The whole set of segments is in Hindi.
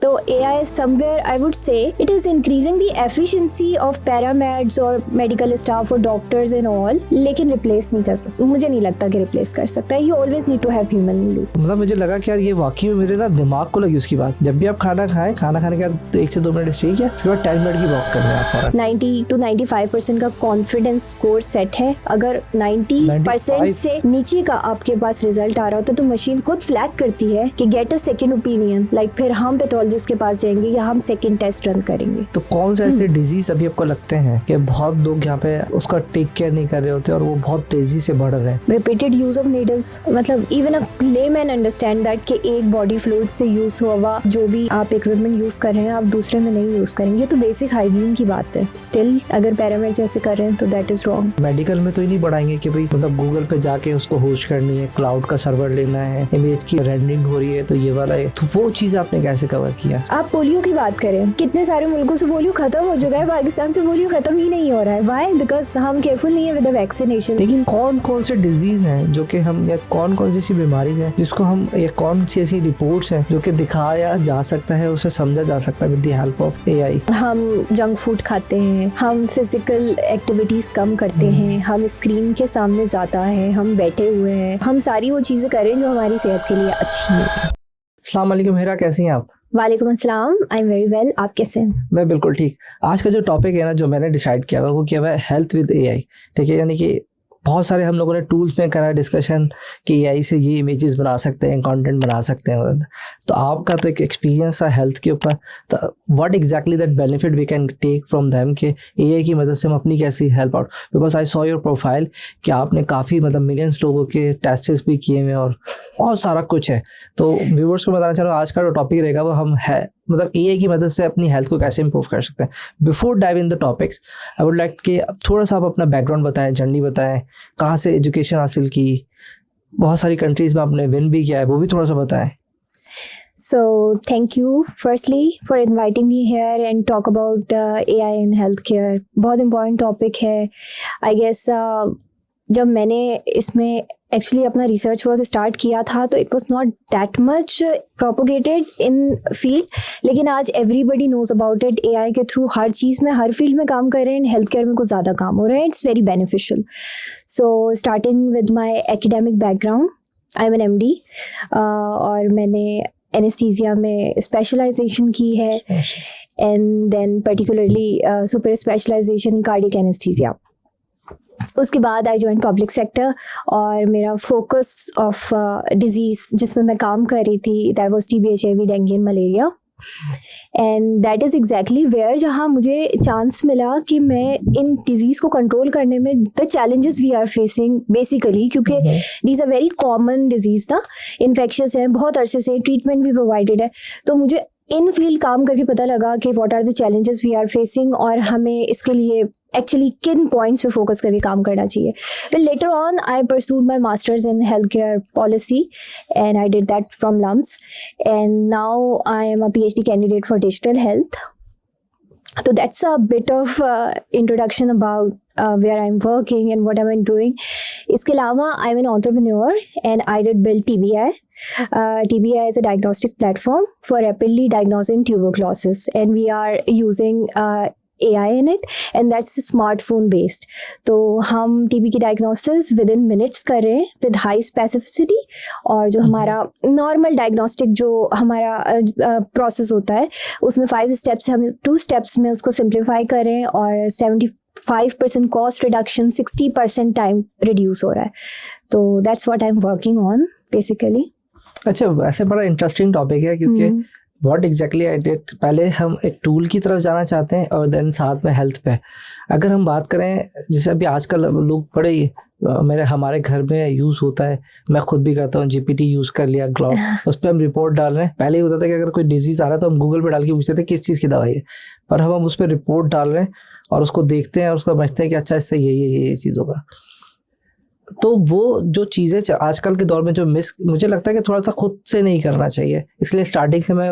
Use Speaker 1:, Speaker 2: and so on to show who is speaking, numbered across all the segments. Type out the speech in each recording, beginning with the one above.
Speaker 1: तो AI somewhere I would say it is increasing the efficiency of paramedics और medical staff और doctors and all, लेकिन replace नहीं कर, मुझे नहीं लगता कि replace कर सकता है. You always need to have human in loop.
Speaker 2: मतलब मुझे लगा कि यार ये वाकई में मेरे ना दिमाग को लगी उसकी बात. जब भी आप खाना खाएं, खाना खाने के बाद 1 से 2 मिनट स्टे किया, उसके बाद 10 मिनट की वॉक करना है आपका.
Speaker 1: 90 to 95% का कॉन्फिडेंस स्कोर सेट है. अगर 90% से नीचे का आपके पास रिजल्ट आ रहा होता तो मशीन खुद फ्लैग करती है कि get a second opinion, like फिर हम पैथोलॉजिस्ट के पास जाएंगे या हम सेकंड टेस्ट रन करेंगे.
Speaker 2: तो कौन से ऐसे डिजीज अभी आपको लगते हैं कि बहुत लोग यहाँ पे उसका टेक केयर नहीं कर रहे होते और वो बहुत तेजी से बढ़ रहे हैं?
Speaker 1: रिपीटेड यूज ऑफ नीडल्स, मतलब even a layman understand that कि एक बॉडी फ्लूइड से यूज हुआ जो भी आप इक्विपमेंट यूज कर रहे हैं आप दूसरे में नहीं यूज करेंगे. ये तो बेसिक हाइजीन की बात है. स्टिल अगर पैरामेडिक्स ऐसे कर रहे हैं तो दैट इज रॉन्ग.
Speaker 2: मेडिकल में तो ही नहीं बढ़ाएंगे कि भाई मतलब गूगल पे जाके उसको होस्ट करनी है, क्लाउड का सर्वर लेना है, इमेज की रेंडरिंग हो रही है तो ये वाला है. तो वो चीज आपने कैसे कवर किया?
Speaker 1: आप पोलियो की बात करें, कितने सारे मुल्कों से पोलियो खत्म हो चुका है, पाकिस्तान से पोलियो खत्म ही नहीं हो रहा है. व्हाई? बिकॉज हम केयरफुल नहीं है विद द वैक्सीनेशन.
Speaker 2: लेकिन कौन कौन से डिजीज हैं जो कि हम, या कौन कौन सी ऐसी बीमारीज हैं जिसको हम, या कौन सी ऐसी रिपोर्ट्स हैं जो कि दिखाया जा सकता है, उसे समझा जा सकता है with the help of AI?
Speaker 1: हम जंक फूड खाते हैं, हम फिजिकल एक्टिविटीज कम करते हैं, हम स्क्रीन के सामने ज्यादा है, हम बैठे हुए हैं, हम सारी वो चीजें करें जो हमारी सेहत के लिए अच्छी है.
Speaker 2: अस्सलाम वालेकुम हिरा, कैसी हैं आप?
Speaker 1: वालेकुम अस्सलाम, आई एम वेरी वेल. आप कैसे हैं?
Speaker 2: मैं बिल्कुल ठीक. आज का जो टॉपिक है ना जो मैंने डिसाइड किया हुआ वो किया हुआ है हेल्थ विद AI. ठीक है, यानी कि बहुत सारे हम लोगों ने टूल्स में करा डिस्कशन कि AI से ये इमेजेस बना सकते हैं, कंटेंट बना सकते हैं. तो आपका तो एक एक्सपीरियंस है हेल्थ के ऊपर, तो what exactly that benefit we can take from them कि AI की मदद से हम अपनी कैसी help out. Because I saw your profile कि आपने काफ़ी मतलब मिलियंस लोगों के टेस्ट्स भी किए हुए और बहुत सारा कुछ है. तो व्यूअर्स को बताना चाह रहा हूँ आज का जो टॉपिक रहेगा वो हम है मतलब AI की मदद से अपनी हेल्थ को कैसे इंप्रूव कर सकते हैं. Before dive in the topic I would like कि थोड़ा सा आप अपना बैकग्राउंड बताएं, जर्नी बताएं, कहाँ से एजुकेशन हासिल की, बहुत सारी कंट्रीज में आपने विन भी किया है, वो भी थोड़ा सा बताएं.
Speaker 1: So thank you firstly for inviting me here and talk about AI in healthcare. बहुत important topic है. I guess जब मैंने इसमें एक्चुअली अपना रिसर्च वर्क स्टार्ट किया था तो it was not that much propagated in field, लेकिन आज everybody knows about it. AI के थ्रू हर चीज़ में, हर फील्ड में काम कर रहे हैं. हेल्थ केयर में कुछ ज़्यादा काम हो रहा है. It's very beneficial. So starting with my academic background, I am an MD और मैंने एनेस्थीसिया में स्पेशलाइजेशन की है and then particularly super specialisation in cardiac anaesthesia. उसके बाद आई जॉइन पब्लिक सेक्टर और मेरा फोकस ऑफ डिजीज़ जिसमें मैं काम कर रही थी that was TB, HIV, dengue and malaria. And that is exactly where जहाँ मुझे चांस मिला कि मैं इन डिजीज़ को कंट्रोल करने में the challenges we are facing basically, क्योंकि these are very common disease ना, इन्फेक्शस हैं, बहुत अरसे से ट्रीटमेंट भी प्रोवाइडेड है. तो मुझे इन फील्ड काम करके पता लगा कि what are the challenges we are facing और हमें इसके लिए एक्चुअली किन पॉइंट्स पे फोकस करके काम करना चाहिए. Well, later on I pursued my masters in healthcare policy and I did that from LUMS and now I am a PhD candidate for digital health. So that's a bit of introduction about where I'm working and what am I doing. इसके अलावा I'm an entrepreneur and I did build TBI. TBI is a diagnostic platform for rapidly diagnosing tuberculosis and we are using AI in it and that's smartphone based. तो हम TB की diagnosis within minutes कर रहे हैं with high specificity और जो हमारा normal diagnostic जो हमारा process होता है उसमें 5 steps हम 2 steps में उसको simplify कर रहे हैं और 75% cost reduction, 60% time reduce हो रहा है. तो that's what I'm working on basically.
Speaker 2: अच्छा, ऐसे बड़ा इंटरेस्टिंग टॉपिक है क्योंकि व्हाट एग्जैक्टली आई डिड, पहले हम एक टूल की तरफ जाना चाहते हैं और देन साथ में हेल्थ पे. अगर हम बात करें जैसे अभी आजकल लोग बड़े हमारे घर में यूज़ होता है, मैं खुद भी करता हूँ, GPT यूज़ कर लिया, क्लाउड, उस पर हम रिपोर्ट डाल रहे हैं. पहले ही होता था कि अगर कोई डिजीज़ आ रहा है तो हम गूगल पे डाल के पूछते थे किस चीज़ की दवाई है, पर हम उस पर रिपोर्ट डाल रहे हैं और उसको देखते हैं और उसको समझते हैं कि अच्छा इससे ये चीज़ होगा. तो वो जो चीज़ें आजकल के दौर में जो मुझे लगता है कि थोड़ा सा खुद से नहीं करना चाहिए. इसलिए स्टार्टिंग से मैं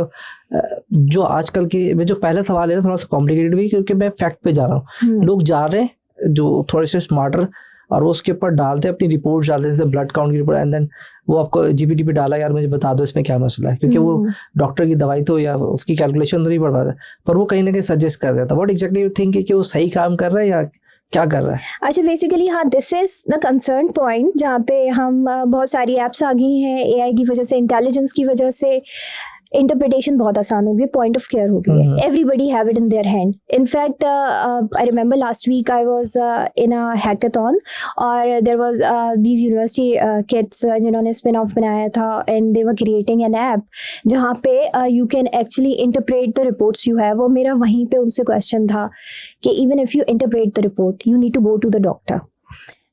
Speaker 2: जो आजकल की में जो पहला सवाल है ना थोड़ा सा कॉम्प्लिकेटेड भी क्योंकि मैं फैक्ट पे जा रहा हूँ. लोग जा रहे हैं जो थोड़े से स्मार्टर और वो उसके ऊपर डालते हैं अपनी रिपोर्ट डालते हैं, जैसे ब्लड काउंट की रिपोर्ट, एंड देन वो आपको जीपीटी पे डाला, यार मुझे बता दो इसमें क्या मसला है, क्योंकि वो डॉक्टर की दवाई तो या उसकी कैलकुलेशन तो नहीं पढ़ पाता, पर वो कहीं ना कहीं सजेस्ट कर देता। व्हाट एग्जैक्टली यू थिंक कि वो सही काम कर रहा है या क्या कर रहा है?
Speaker 1: अच्छा, बेसिकली हाँ, this is the concern point जहाँ पे हम बहुत सारी एप्स आ गई हैं एआई की वजह से, इंटेलिजेंस की वजह से इंटरप्रिटेशन बहुत आसान हो गई, पॉइंट ऑफ केयर हो गई है, everybody have it in their hand. In fact I remember last week I was in a hackathon और there was these university kids जिन्होंने स्पिन ऑफ बनाया था, and they were creating an app जहाँ पे you can actually interpret the reports you have. वो मेरा वहीं पे उनसे क्वेश्चन था कि even if you interpret the report you need to go to the doctor,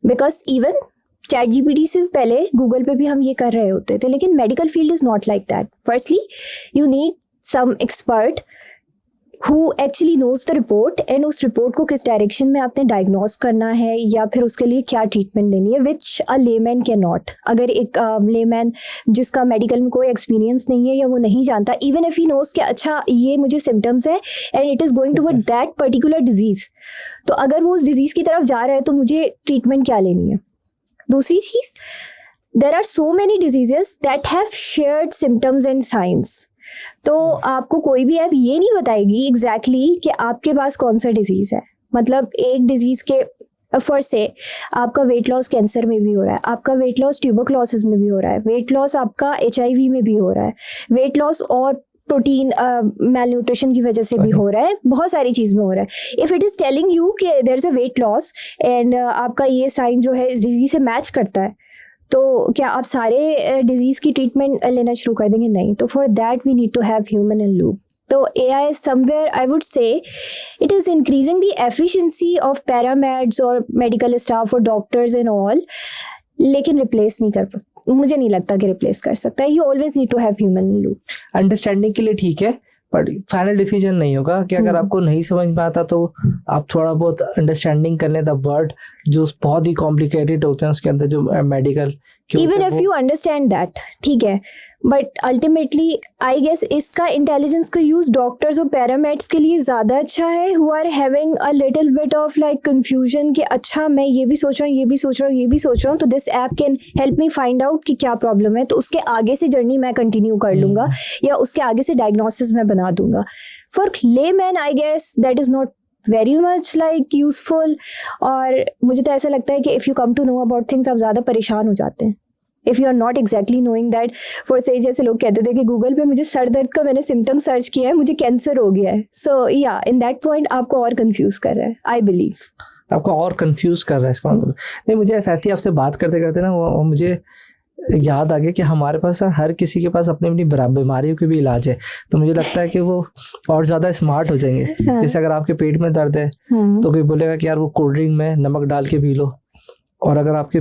Speaker 1: because even chat GPT से पहले गूगल पे भी हम ये कर रहे होते थे, लेकिन medical field is not like that. Firstly you need some expert who actually knows the report and उस रिपोर्ट को किस डायरेक्शन में आपने डायग्नोस करना है या फिर उसके लिए क्या ट्रीटमेंट देनी है, विच अ लेमैन कैन नॉट। अगर एक लेमैन जिसका मेडिकल में कोई एक्सपीरियंस नहीं है या वो नहीं जानता, इवन इफ ही नोज कि अच्छा ये मुझे सिम्टम्स है and it is going toward that particular disease, तो अगर वो उस डिजीज़ की तरफ जा रहा है तो मुझे ट्रीटमेंट क्या लेनी है। दूसरी चीज, there are so many diseases that have shared symptoms and science, तो आपको कोई भी ऐप ये नहीं बताएगी एग्जैक्टली कि आपके पास कौन सा डिजीज है। मतलब एक डिजीज के फर्स्ट से आपका वेट लॉस कैंसर में भी हो रहा है, आपका वेट लॉस ट्यूबरक्लोसिस में भी हो रहा है, वेट लॉस आपका HIV में भी हो रहा है, वेट लॉस और प्रोटीन मैलन्यूट्रिशन की वजह से भी हो रहा है, बहुत सारी चीज़ में हो रहा है। If it is telling you कि there is a weight loss and आपका ये साइन जो है इस डिजीज से मैच करता है, तो क्या आप सारे डिजीज़ की ट्रीटमेंट लेना शुरू कर देंगे? नहीं। तो for that we need to have human in loop. तो AI somewhere I would say it is increasing the efficiency of paramedics और मेडिकल स्टाफ और डॉक्टर्स एंड ऑल, लेकिन रिप्लेस नहीं कर, मुझे नहीं लगता कि रिप्लेस कर सकता है। You always need to have human in loop.
Speaker 2: Understanding के लिए ठीक है, बट फाइनल डिसीजन नहीं होगा कि अगर आपको नहीं समझ में आता तो आप थोड़ा बहुत अंडरस्टैंडिंग कर लें द वर्ड जो बहुत ही कॉम्प्लिकेटेड होते हैं उसके अंदर जो medical,
Speaker 1: even if you understand that, ठीक है, बट अल्टीमेटली आई गेस इसका इंटेलिजेंस का यूज डॉक्टर्स और पैरामेड्स के लिए ज़्यादा अच्छा है, who are having a little bit of like confusion कि अच्छा मैं ये भी सोच रहा हूँ, ये भी सोच रहा हूँ, ये भी सोच रहा हूँ, तो this app can help me find out कि क्या प्रॉब्लम है, तो उसके आगे से जर्नी मैं कंटिन्यू कर लूँगा या उसके आगे से डायग्नोसिस मैं बना दूंगा। For layman I guess that is not very much like useful, और मुझे तो ऐसा लगता है कि if you come to know about things आप ज़्यादा परेशान हो जाते हैं। If you are not exactly knowing that, for say जैसे लोग कहते थे कि गूगल पे मुझे सर दर्द का मैंने सिम्टम सर्च किया है, मुझे कैंसर हो गया है, सो या इन दैट पॉइंट आपको और कंफ्यूज कर रहा है, आई बिलीव
Speaker 2: आपको और कंफ्यूज कर रहा है इसका मतलब। नहीं, मुझे ऐसे ही आपसे बात करते करते ना वो मुझे याद आ गया कि हमारे पास हर किसी के पास अपनी अपनी बीमारियों के भी इलाज है, तो मुझे लगता है कि वो और ज़्यादा स्मार्ट हो जाएंगे। जैसे अगर आपके पेट में दर्द है तो कोई बोलेगा कि यार वो कोल्ड ड्रिंक में नमक डाल के पी लो, और अगर आपके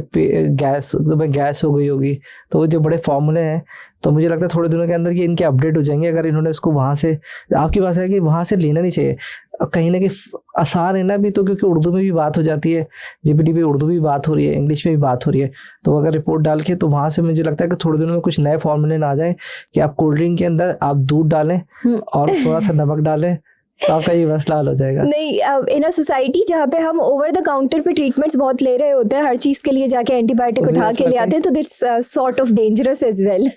Speaker 2: गैस हो गई होगी तो वो जो बड़े फॉर्मूले हैं, तो मुझे लगता है थोड़े दिनों के अंदर ये इनके अपडेट हो जाएंगे। अगर इन्होंने उसको वहाँ से, आपकी बात है कि वहाँ से लेना नहीं चाहिए, कहीं ना कहीं आसान है ना भी, तो क्योंकि उर्दू में भी बात हो जाती है, जीपीटी पे उर्दू भी बात हो रही है, इंग्लिश में भी बात हो रही है, तो अगर रिपोर्ट डाल के तो वहाँ से मुझे लगता है कि थोड़े दिनों में कुछ नए फॉर्मूले ना आ जाए कि आप कोल्ड ड्रिंक के अंदर आप दूध डालें और थोड़ा सा नमक डालें तो आपका ये मसला हल हो जाएगा।
Speaker 1: नहीं, इन अ सोसाइटी जहाँ पे हम ओवर द काउंटर पे ट्रीटमेंट्स बहुत ले रहे होते हैं, हर चीज़ के लिए जाके एंटीबायोटिक उठा के ले आते हैं, तो that's sort of dangerous as well.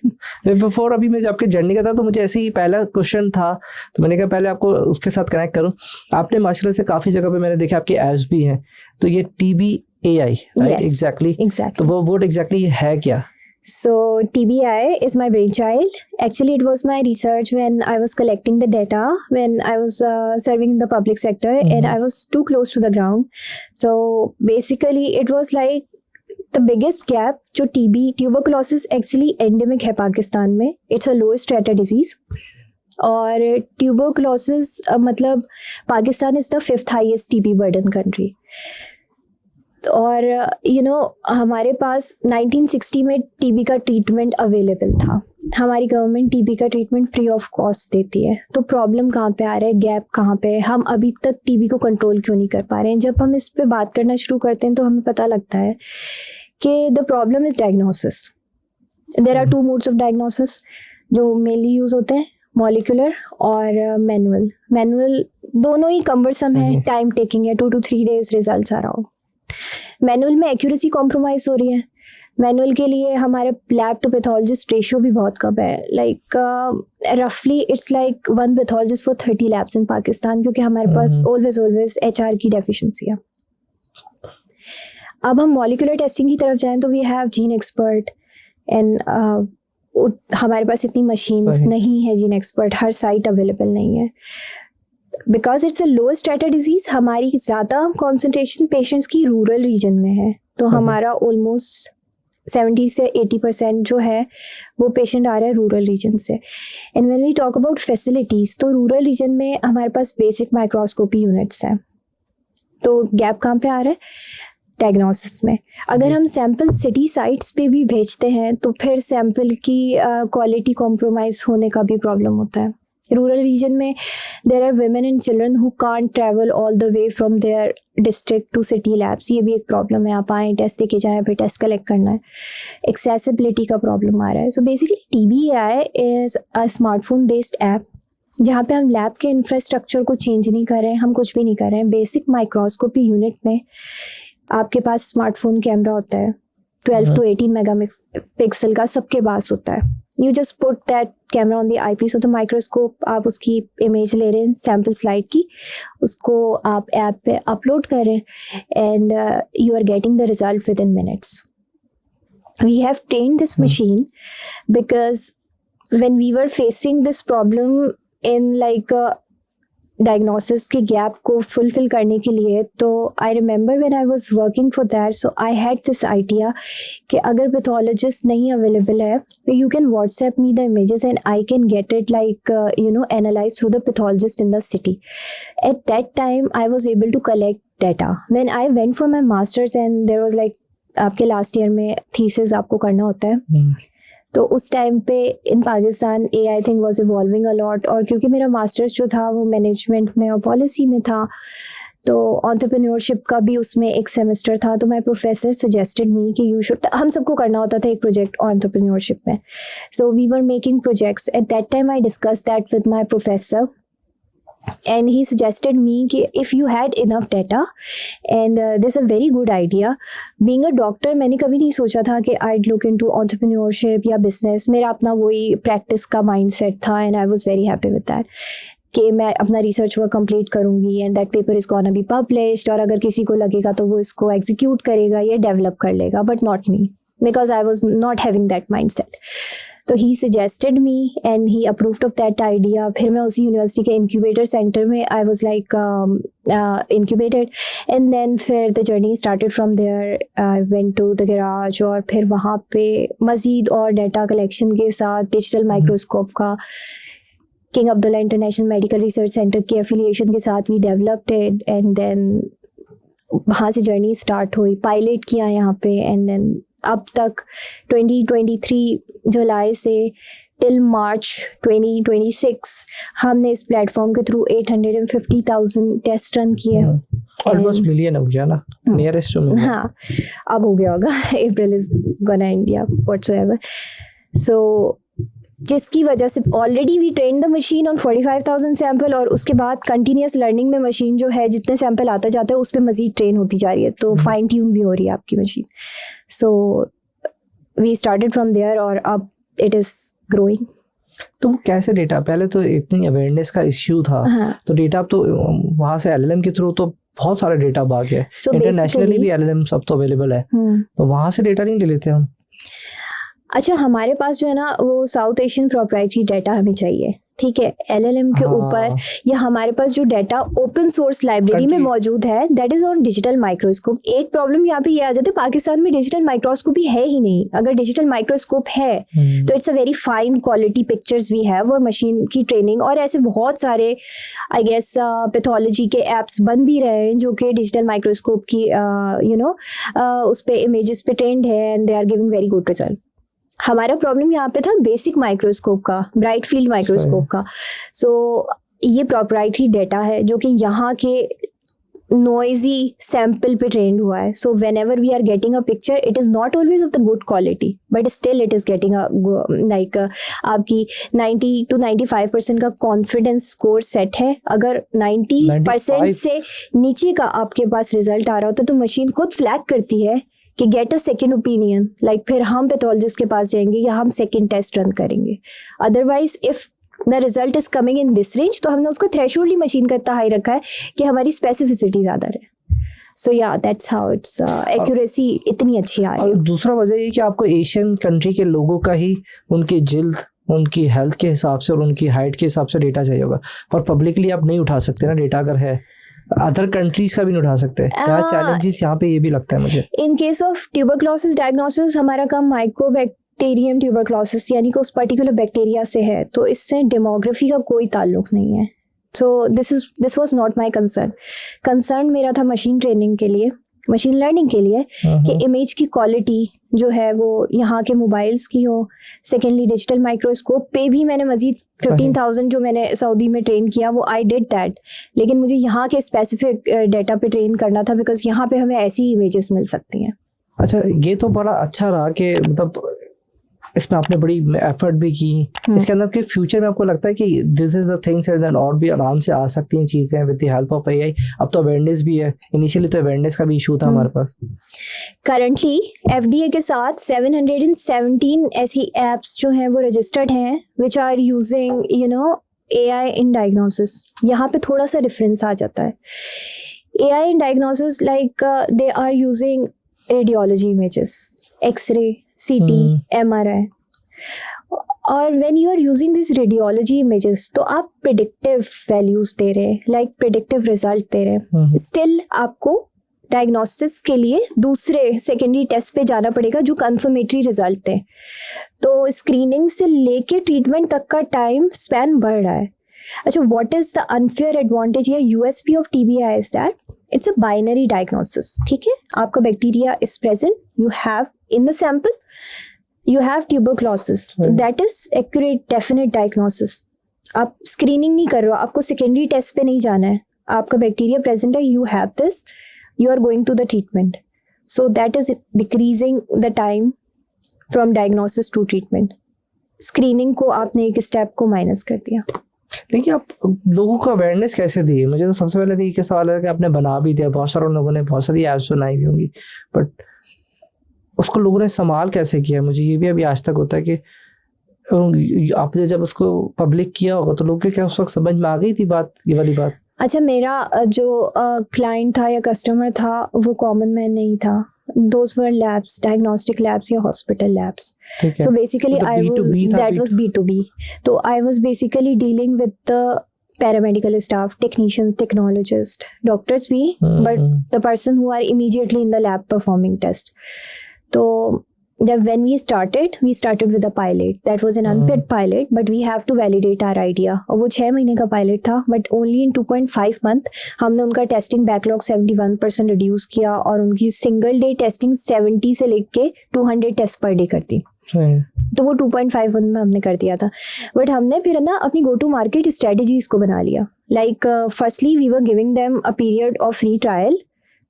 Speaker 2: Before अभी मैं आपकी जर्नी का था तो मुझे ऐसे ही पहला क्वेश्चन था, तो मैंने कहा पहले आपको उसके साथ कनेक्ट करूँ। आपने माशाल्लाह से काफ़ी जगह पे मैंने देखा आपकी एप्स भी हैं, तो ये TBAI राइट? एग्जैक्टली, तो वो व्हाट एग्जैक्टली है क्या?
Speaker 1: So TBI is my brainchild. Actually, it was my research when I was collecting the data, when I was serving in the public sector, and I was too close to the ground. So basically, it was like the biggest gap. जो TB, tuberculosis actually endemic है पाकिस्तान में. It's a low strata disease. और tuberculosis मतलब Pakistan is the 5th highest TB burden country. और यू नो हमारे पास 1960 में टीबी का ट्रीटमेंट अवेलेबल था, हमारी गवर्नमेंट टीबी का ट्रीटमेंट फ्री ऑफ कॉस्ट देती है, तो प्रॉब्लम कहाँ पे आ रहा है, गैप कहाँ पे है, हम अभी तक टीबी को कंट्रोल क्यों नहीं कर पा रहे हैं। जब हम इस पे बात करना शुरू करते हैं तो हमें पता लगता है कि the problem is diagnosis. There are 2 modes of diagnosis जो मेनली यूज होते हैं, मॉलिक्यूलर और मैनुअल दोनों ही कम्बरसम है, टाइम टेकिंग है, 2 to 3 days रिजल्ट्स आ रहा हो। मैनुअल में एक्यूरेसी कॉम्प्रोमाइज हो रही है। मैनुअल के लिए हमारे लैब टू पैथोलॉजिस्ट रेशियो भी बहुत कम है, लाइक रफली it's like 1 pathologist for 30 labs in Pakistan, क्योंकि हमारे पास ऑलवेज HR की डेफिशिएंसी है। अब हम मॉलिक्यूलर टेस्टिंग की तरफ जाएं तो we have gene expert and हमारे पास इतनी मशीन्स नहीं है जीन एक्सपर्ट, हर साइट अवेलेबल नहीं है। Because it's a low strata disease, हमारी ज़्यादा कॉन्सेंट्रेशन पेशेंट्स की रूरल रीजन में है, तो हमारा ऑलमोस्ट 70 से 80% जो है वो पेशेंट आ रहा है रूरल रीजन से। And when we talk about facilities, तो रूरल रीजन में हमारे पास बेसिक माइक्रोस्कोपी यूनिट्स हैं। तो गैप कहाँ पे आ रहा है? डायग्नोसिस में। अगर हम सैंपल सिटी साइट्स पे भी भेजते हैं तो फिर सैंपल की क्वालिटी कॉम्प्रोमाइज़ होने का भी प्रॉब्लम होता है। रूरल रीजन में there are women and children who can't travel all the way from their district to city labs, ये भी एक प्रॉब्लम है। आप आए, टेस्ट लेके जाएँ, फिर टेस्ट कलेक्ट करना है, एक्सेसिबिलिटी का प्रॉब्लम आ रहा है। So basically TBAI is a smartphone based app जहाँ पे हम लैब के इंफ्रास्ट्रक्चर को चेंज नहीं कर रहे हैं, हम कुछ भी नहीं कर रहे हैं। बेसिक माइक्रोस्कोपी यूनिट में आपके पास स्मार्टफोन कैमरा होता है, 12 to 18 मेगापिक्सल का सबके पास होता है। You just put that camera on the eyepiece of the microscope, आप उसकी इमेज ले रहे हैं सैम्पल स्लाइड की, उसको आप ऐप पे अपलोड कर रहे हैं and you are getting the result within minutes. We have trained this machine because when we were facing this problem in like diagnosis के गैप को फुलफिल करने के लिए, तो I remember when I was working for that, so I had this idea कि अगर पैथोलॉजिस्ट नहीं अवेलेबल है तो you can WhatsApp me the images and I can get it like analyse through the pathologist in the city. At that time I was able to collect data. When I went for my masters and there was like, आपके लास्ट ईयर में थीसिस आपको करना होता है, तो उस टाइम पे in Pakistan AI thing was evolving a lot, और क्योंकि मेरा मास्टर्स जो था वो मैनेजमेंट में और पॉलिसी में था, तो एंटरप्रेन्योरशिप का भी उसमें एक सेमेस्टर था, तो माय प्रोफेसर सजेस्टेड मी कि यू शुड, हम सबको करना होता था एक प्रोजेक्ट एंटरप्रेन्योरशिप में। So we were making projects. At that time I discussed that with my professor and he suggested me कि if you had enough data and this is a very good idea, being a doctor मैंने कभी नहीं सोचा था कि I'd look into entrepreneurship या business। मेरा अपना वही practice का mindset था and I was very happy with that कि मैं अपना रिसर्च वर्क कंप्लीट करूँगी and that paper is gonna be published, और अगर किसी को लगेगा तो वो इसको एग्जीक्यूट करेगा या डेवलप कर लेगा, but not me because I was not having that mind set. तो he suggested me and he approved of that idea. फिर मैं उसी यूनिवर्सिटी के इंक्यूबेटर सेंटर में I was like incubated and then फिर the journey started from there. I went to the garage और फिर वहाँ पे मज़ीद और डाटा कलेक्शन के साथ डिजिटल माइक्रोस्कोप का King Abdullah International Medical Research Center के एफिलिएशन के साथ we developed it and then वहाँ से जर्नी स्टार्ट हुई, पायलट किया यहाँ पे एंड देन अब तक 2023 जुलाई से टिल मार्च 2026 हमने इस प्लेटफॉर्म के थ्रू 850,000 टेस्ट रन किए।
Speaker 2: ऑलमोस्ट मिलियन हो गया ना, नियरेस्ट टू मिलियन।
Speaker 1: हाँ, अब हो गया होगा, April is gonna India whatsoever. So जिसकी वजह से already we train the machine on 45,000 sample, और उसके बाद कंटिन्यूस लर्निंग में मशीन जो है जितने सैंपल आता जाता है उस पर मजीद ट्रेन होती जा रही है, तो फाइन ट्यून भी हो रही है आपकी machine. So we started from there और अब इट इज ग्रोइंग।
Speaker 2: तो कैसे डेटा, पहले तो इतनी अवेयरनेस का इश्यू था,
Speaker 1: हाँ.
Speaker 2: तो डेटा अब तो वहाँ से LLM के थ्रू तो बहुत सारा डेटा भाग गया, इंटरनेशनली भी LLM सब तो अवेलेबल है, तो वहाँ से डेटा नहीं ले लेते हम?
Speaker 1: अच्छा, हमारे पास जो है ना वो साउथ एशियन प्रोप्राइटरी डाटा हमें चाहिए, ठीक है, LLM के ऊपर, या हमारे पास जो डाटा ओपन सोर्स लाइब्रेरी में मौजूद है that is on digital microscope. एक प्रॉब्लम यहाँ पे ये आ जाती है, पाकिस्तान में डिजिटल माइक्रोस्कोप ही है ही नहीं। अगर डिजिटल माइक्रोस्कोप है तो it's a very fine quality pictures we have, और मशीन की ट्रेनिंग और ऐसे बहुत सारे आई गेस पैथोलॉजी के एप्स बन भी रहे हैं जो कि डिजिटल माइक्रोस्कोप की उस पर इमेजेस पे ट्रेंड है and they are giving very good result. हमारा प्रॉब्लम यहाँ पे था बेसिक माइक्रोस्कोप का, ब्राइट फील्ड माइक्रोस्कोप का। सो ये प्रोप्राइटरी डाटा है जो कि यहाँ के noisy sample पे trained हुआ है. So whenever we are getting a picture, it is not always of the good quality, but still it is getting a आपकी 90 to 95% का confidence score set है. अगर 90% से नीचे का आपके पास result आ रहा होता तो मशीन खुद flag करती है कि get a second opinion, like फिर हम पैथोलॉजिस्ट के पास जाएंगे या हम सेकेंड टेस्ट रन करेंगे. Otherwise if the result is coming in this range, तो हमने उसका थ्रेशोल्ड ही मशीन का इतना हाई रखा है कि हमारी स्पेसिफिसिटी ज़्यादा रहे. सो या दैट्स हाउ इट्स एक्यूरेसी इतनी अच्छी आ रही है.
Speaker 2: और दूसरा वजह ये कि आपको एशियन कंट्री के लोगों का ही उनकी जिल्द, उनकी हेल्थ के हिसाब से और उनकी हाइट के हिसाब से डेटा चाहिए होगा. और पब्लिकली आप नहीं उठा सकते ना डेटा, अगर है अदर कंट्रीज का भी नहीं उठा सकते. चैलेंजेस यहाँ पे ये भी लगता है मुझे.
Speaker 1: इन केस ऑफ ट्यूबरक्लोसिस डायग्नोसिस हमारा काम माइकोबैक्टीरियम ट्यूबरक्लोसिस यानी कि उस पर्टिकुलर बैक्टीरिया से है, तो इससे डेमोग्राफी का कोई ताल्लुक नहीं है. So this was not my concern मेरा था मशीन ट्रेनिंग के लिए, मशीन लर्निंग के लिए, कि इमेज की क्वालिटी जो है वो यहाँ के मोबाइल्स की हो. सेकेंडली डिजिटल माइक्रोस्कोप पे भी मैंने मजीद 15,000 जो मैंने सऊदी में ट्रेन किया वो आई डिड दैट, लेकिन मुझे यहाँ के स्पेसिफिक डेटा पे ट्रेन करना था बिकॉज यहाँ पे हमें ऐसी इमेजेस मिल सकती हैं.
Speaker 2: अच्छा, ये तो बड़ा अच्छा रहा कि मतलब इसमें आपने बड़ी एफर्ट भी की. इसके अंदर के फ्यूचर में आपको लगता है कि this is the things and और भी आराम से आ सकती हैं चीज़ें with the help of AI. अब तो अवेयरनेस भी है, इनिशियली तो अवेयरनेस का भी इशू था हमारे पास.
Speaker 1: करंटली एफडीए के साथ 717 ऐसी एप्स जो हैं वो रजिस्टर्ड हैं which are using AI in diagnosis. यहाँ पे थोड़ा सा डिफरेंस आ जाता है. AI in diagnosis like they are using radiology images, X-ray, CT, MRI. और when you are using these radiology images तो आप predictive values दे रहे हैं, like predictive result दे रहे हैं. Still आपको डायग्नोसिस के लिए दूसरे सेकेंडरी टेस्ट पे जाना पड़ेगा जो कंफर्मेटरी रिजल्ट है. तो स्क्रीनिंग से लेके ट्रीटमेंट तक का टाइम स्पैन बढ़ रहा है. अच्छा, what is the unfair advantage या USP of TBI is that it's a binary diagnosis. ठीक है, आपका bacteria is present, you have in the sample, you have tuberculosis, that is accurate definite diagnosis. आप स्क्रीनिंग नहीं कर रहे हो, आपको सेकेंडरी टेस्ट पे नहीं जाना है, आपका बैक्टीरिया प्रेजेंट है, you have this, you are going to the treatment. So that is decreasing the time from diagnosis to treatment. Screening को आपने एक स्टेप को माइनस कर दिया.
Speaker 2: लेकिन आप लोगों को अवेयरनेस कैसे दी? मुझे तो सबसे पहले भी ये सवाल है कि आपने बना भी दिया, बहुत सारे लोगों ने बहुत सारी ऐप्स बनाई भी होंगी, बट उसको लोगों ने संभाल कैसे किया? मुझे ये भी अभी आज तक होता है कि आपने जब उसको पब्लिक किया होगा तो लोगों के क्या उस वक्त समझ में आ गई थी बात, ये वाली बात?
Speaker 1: अच्छा, मेरा जो क्लाइंट था या कस्टमर था वो कॉमन मैन नहीं था. Those were labs, diagnostic labs या hospital labs. So basically that was B2B. So I was basically dealing with the paramedical staff, technicians, technologists, doctors भी, but the person who are immediately in the lab performing test. तो जब when we started with a pilot. That was an unpaid pilot, but we have to validate our idea. और वो 6 महीने का पायलट था, but only in 2.5 month हमने उनका टेस्टिंग बैकलॉग 71% रिड्यूस किया और उनकी सिंगल डे टेस्टिंग 70 से लेके 200 टेस्ट पर डे करती. तो वो 2.5 में हमने कर दिया था. बट हमने फिर ना अपनी गो टू मार्केट स्ट्रेटजीज को बना लिया. Like firstly we were giving them a period of free trial.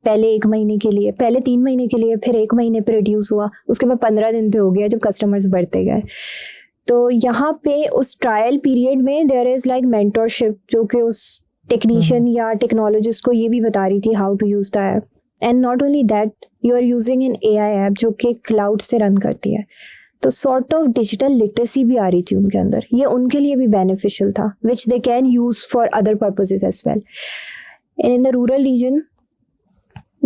Speaker 1: पहले 1 महीने के लिए, पहले 3 महीने के लिए, फिर 1 महीने पे रिड्यूस हुआ, उसके बाद 15 दिन पे हो गया जब कस्टमर्स बढ़ते गए. तो यहाँ पे उस ट्रायल पीरियड में देयर इज लाइक मेंटरशिप, जो कि उस टेक्नीशियन या टेक्नोलॉजिस्ट को ये भी बता रही थी how to use the app. And not only that, you are using an AI app जो कि क्लाउड से रन करती है. तो सॉर्ट ऑफ डिजिटल लिटरेसी भी आ रही थी उनके अंदर. ये उनके लिए भी बेनिफिशियल था, which they can use for other purposes as well. And in the rural region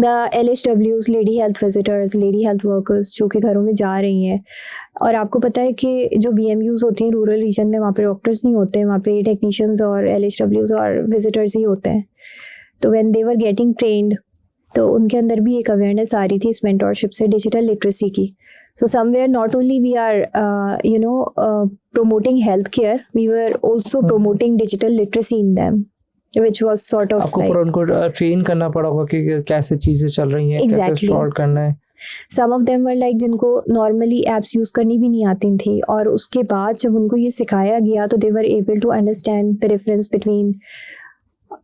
Speaker 1: the LHWs, lady health visitors, lady health workers जो कि घरों में जा रही हैं. और आपको पता है कि जो BMUs होती हैं रूरल रीजन में, वहाँ पे डॉक्टर्स नहीं होते हैं, वहाँ पे टेक्नीशियंस और LHWs और विजिटर्स ही होते हैं. तो when they were getting trend, तो उनके अंदर भी एक अवेयरनेस आ रही थी इस मेंटरशिप से डिजिटल लिटरेसी की. So somewhere not only we are promoting healthcare, we were also promoting digital literacy in them, which was sort of
Speaker 2: आपको उनको ट्रेन करना पड़ा होगा कि कैसे चीजें चल रही हैं, कैसे सॉल्व करना है.
Speaker 1: Some of them were like जिनको नॉर्मली एप्स यूज करनी भी नहीं आती थी, और उसके बाद जब उनको ये सिखाया गया तो they were able to understand the difference between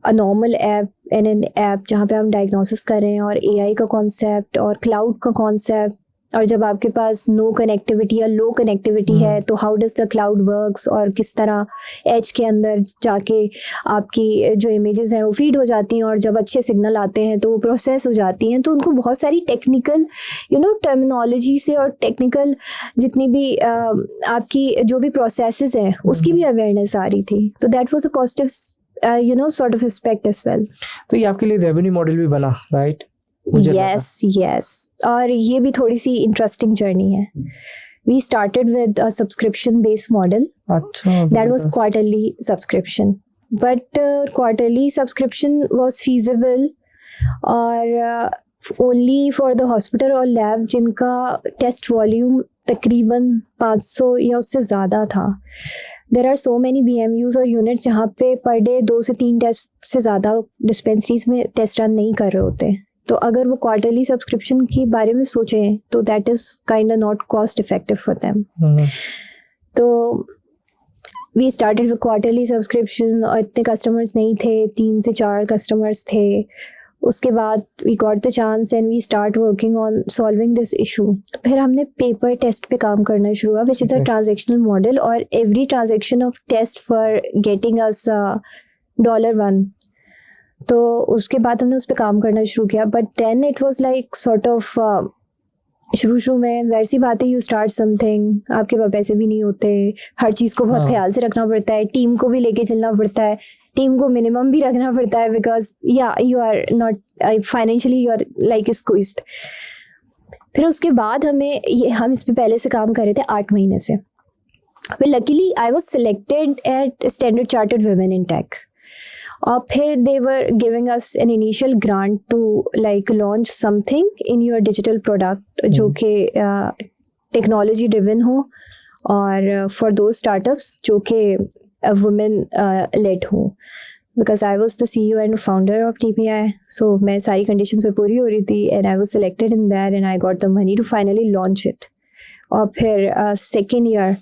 Speaker 1: a normal app and an app जहाँ पे हम डायग्नोसिस कर रहे हैं, और एआई का कॉन्सेप्ट और क्लाउड का कॉन्सेप्ट, और जब आपके पास नो कनेक्टिविटी या लो कनेक्टिविटी है तो how does the cloud works, और किस तरह एज के अंदर जाके आपकी जो इमेजेस हैं वो फीड हो जाती हैं, और जब अच्छे सिग्नल आते हैं तो वो प्रोसेस हो जाती हैं। तो उनको बहुत सारी टेक्निकल टर्मिनोलॉजी से और टेक्निकल जितनी भी आपकी जो भी प्रोसेसेस हैं उसकी भी अवेयरनेस आ रही थी। तो that was a positive sort of aspect as well.
Speaker 2: तो ये आपके लिए रेवेन्यू मॉडल भी बना, राइट?
Speaker 1: यस, और ये भी थोड़ी सी इंटरेस्टिंग जर्नी है। We started with a subscription based model.
Speaker 2: अच्छा,
Speaker 1: that was quarterly subscription, but quarterly subscription was feasible और ओनली फॉर द हॉस्पिटल और लैब जिनका टेस्ट वॉल्यूम तकरीबन 500 या उससे ज़्यादा था। There are so many BMUs और यूनिट्स जहाँ पे पर डे 2 से 3 टेस्ट से ज़्यादा डिस्पेंसरीज में टेस्ट रन नहीं कर रहे होते। तो अगर वो क्वार्टरली सब्सक्रिप्शन के बारे में सोचें तो that is kind of not cost effective for them. तो we started with quarterly subscription और इतने कस्टमर्स नहीं थे, 3 से 4 कस्टमर्स थे। उसके बाद we got the chance and we start working on solving this issue. फिर हमने पेपर टेस्ट पे काम करना शुरू हुआ, which is a transactional model, और every transaction of test for getting us $1। तो उसके बाद हमने उस पर काम करना शुरू किया। But then it was like sort of शुरू में जाहिर सी बात है, यू स्टार्ट समथिंग, आपके पास पैसे भी नहीं होते, हर चीज़ को बहुत ख्याल से रखना पड़ता है, टीम को भी लेके चलना पड़ता है, टीम को मिनिमम भी रखना पड़ता है, बिकॉज या you are not financially you are like squeezed. फिर उसके बाद हम इस पे पहले से काम कर रहे थे 8 महीने से। फिर luckily I was selected at Standard Chartered women in tech, और फिर they were giving us an initial grant to like launch something in your digital product जो कि टेक्नोलॉजी ड्रिवन हो, और फॉर दो स्टार्टअप्स जो कि वुमेन लेड हो, because I was the CEO and founder of TPI। So मैं सारी कंडीशंस पे पूरी हो रही थी and I was selected in that and I got the money to finally launch it. और फिर second year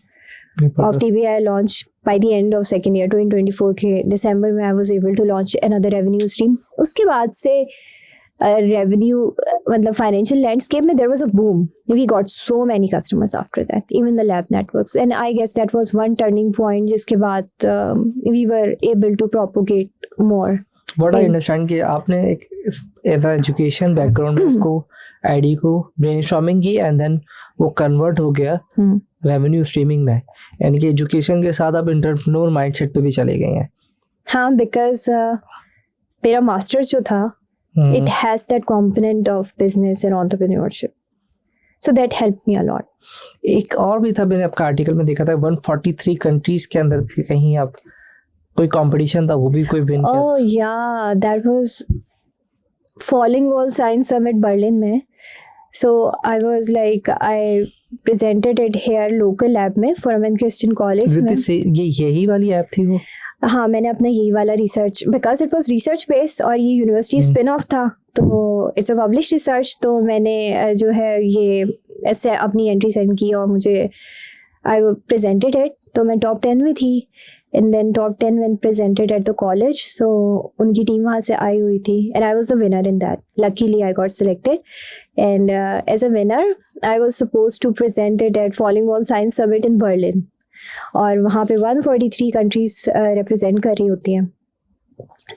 Speaker 1: of TPI launch by the end of second year 2024 के December में I was able to launch another revenue stream। उसके बाद से revenue मतलब financial landscape में there was a boom, we got so many customers after that, even the lab networks, and I guess that was one turning point जिसके बाद we were able to propagate more।
Speaker 2: What I understand कि आपने एक एज एजुकेशन बैकग्राउंड में उसको आईडी को ब्रेनस्टॉर्मिंग की एंड देन वो कन्वर्ट हो गया रेवेन्यू स्ट्रीमिंग में, यानी कि एजुकेशन के साथ आप एंटरप्रेन्योर माइंडसेट पे भी चले गए हैं।
Speaker 1: हाँ, बिकॉज मेरा मास्टर्स जो था it has that component of business and entrepreneurship, so that help me a lot.
Speaker 2: एक और भी था, मैंने आपका आर्टिकल में देखा था 143 कंट्रीज के अंदर कहीं आप कोई कंपटीशन था, वो भी कोई विन किया?
Speaker 1: Oh yeah, that was Falling Wall Science Summit Berlin में। So I was like I presented it here local lab में फॉरमैन क्रिश्चियन कॉलेज में।
Speaker 2: ये यही वाली ऐप थी वो?
Speaker 1: हाँ, मैंने अपना यही वाला research, because it was research based और ये यूनिवर्सिटी स्पिन ऑफ था, तो इट्स अ पब्लिश रिसर्च। तो मैंने जो है ये ऐसे अपनी एंट्री सेंड की और मुझे आई प्रेजेंटेड इट, तो मैं टॉप 10 में थी and then top 10 when presented at the college. So उनकी टीम वहाँ से आई हुई थी and I was the winner in that. Luckily I got selected and as a winner I was supposed to present it at Falling Wall Science Summit in Berlin, और वहाँ पे 143 countries represent कर रही होती हैं।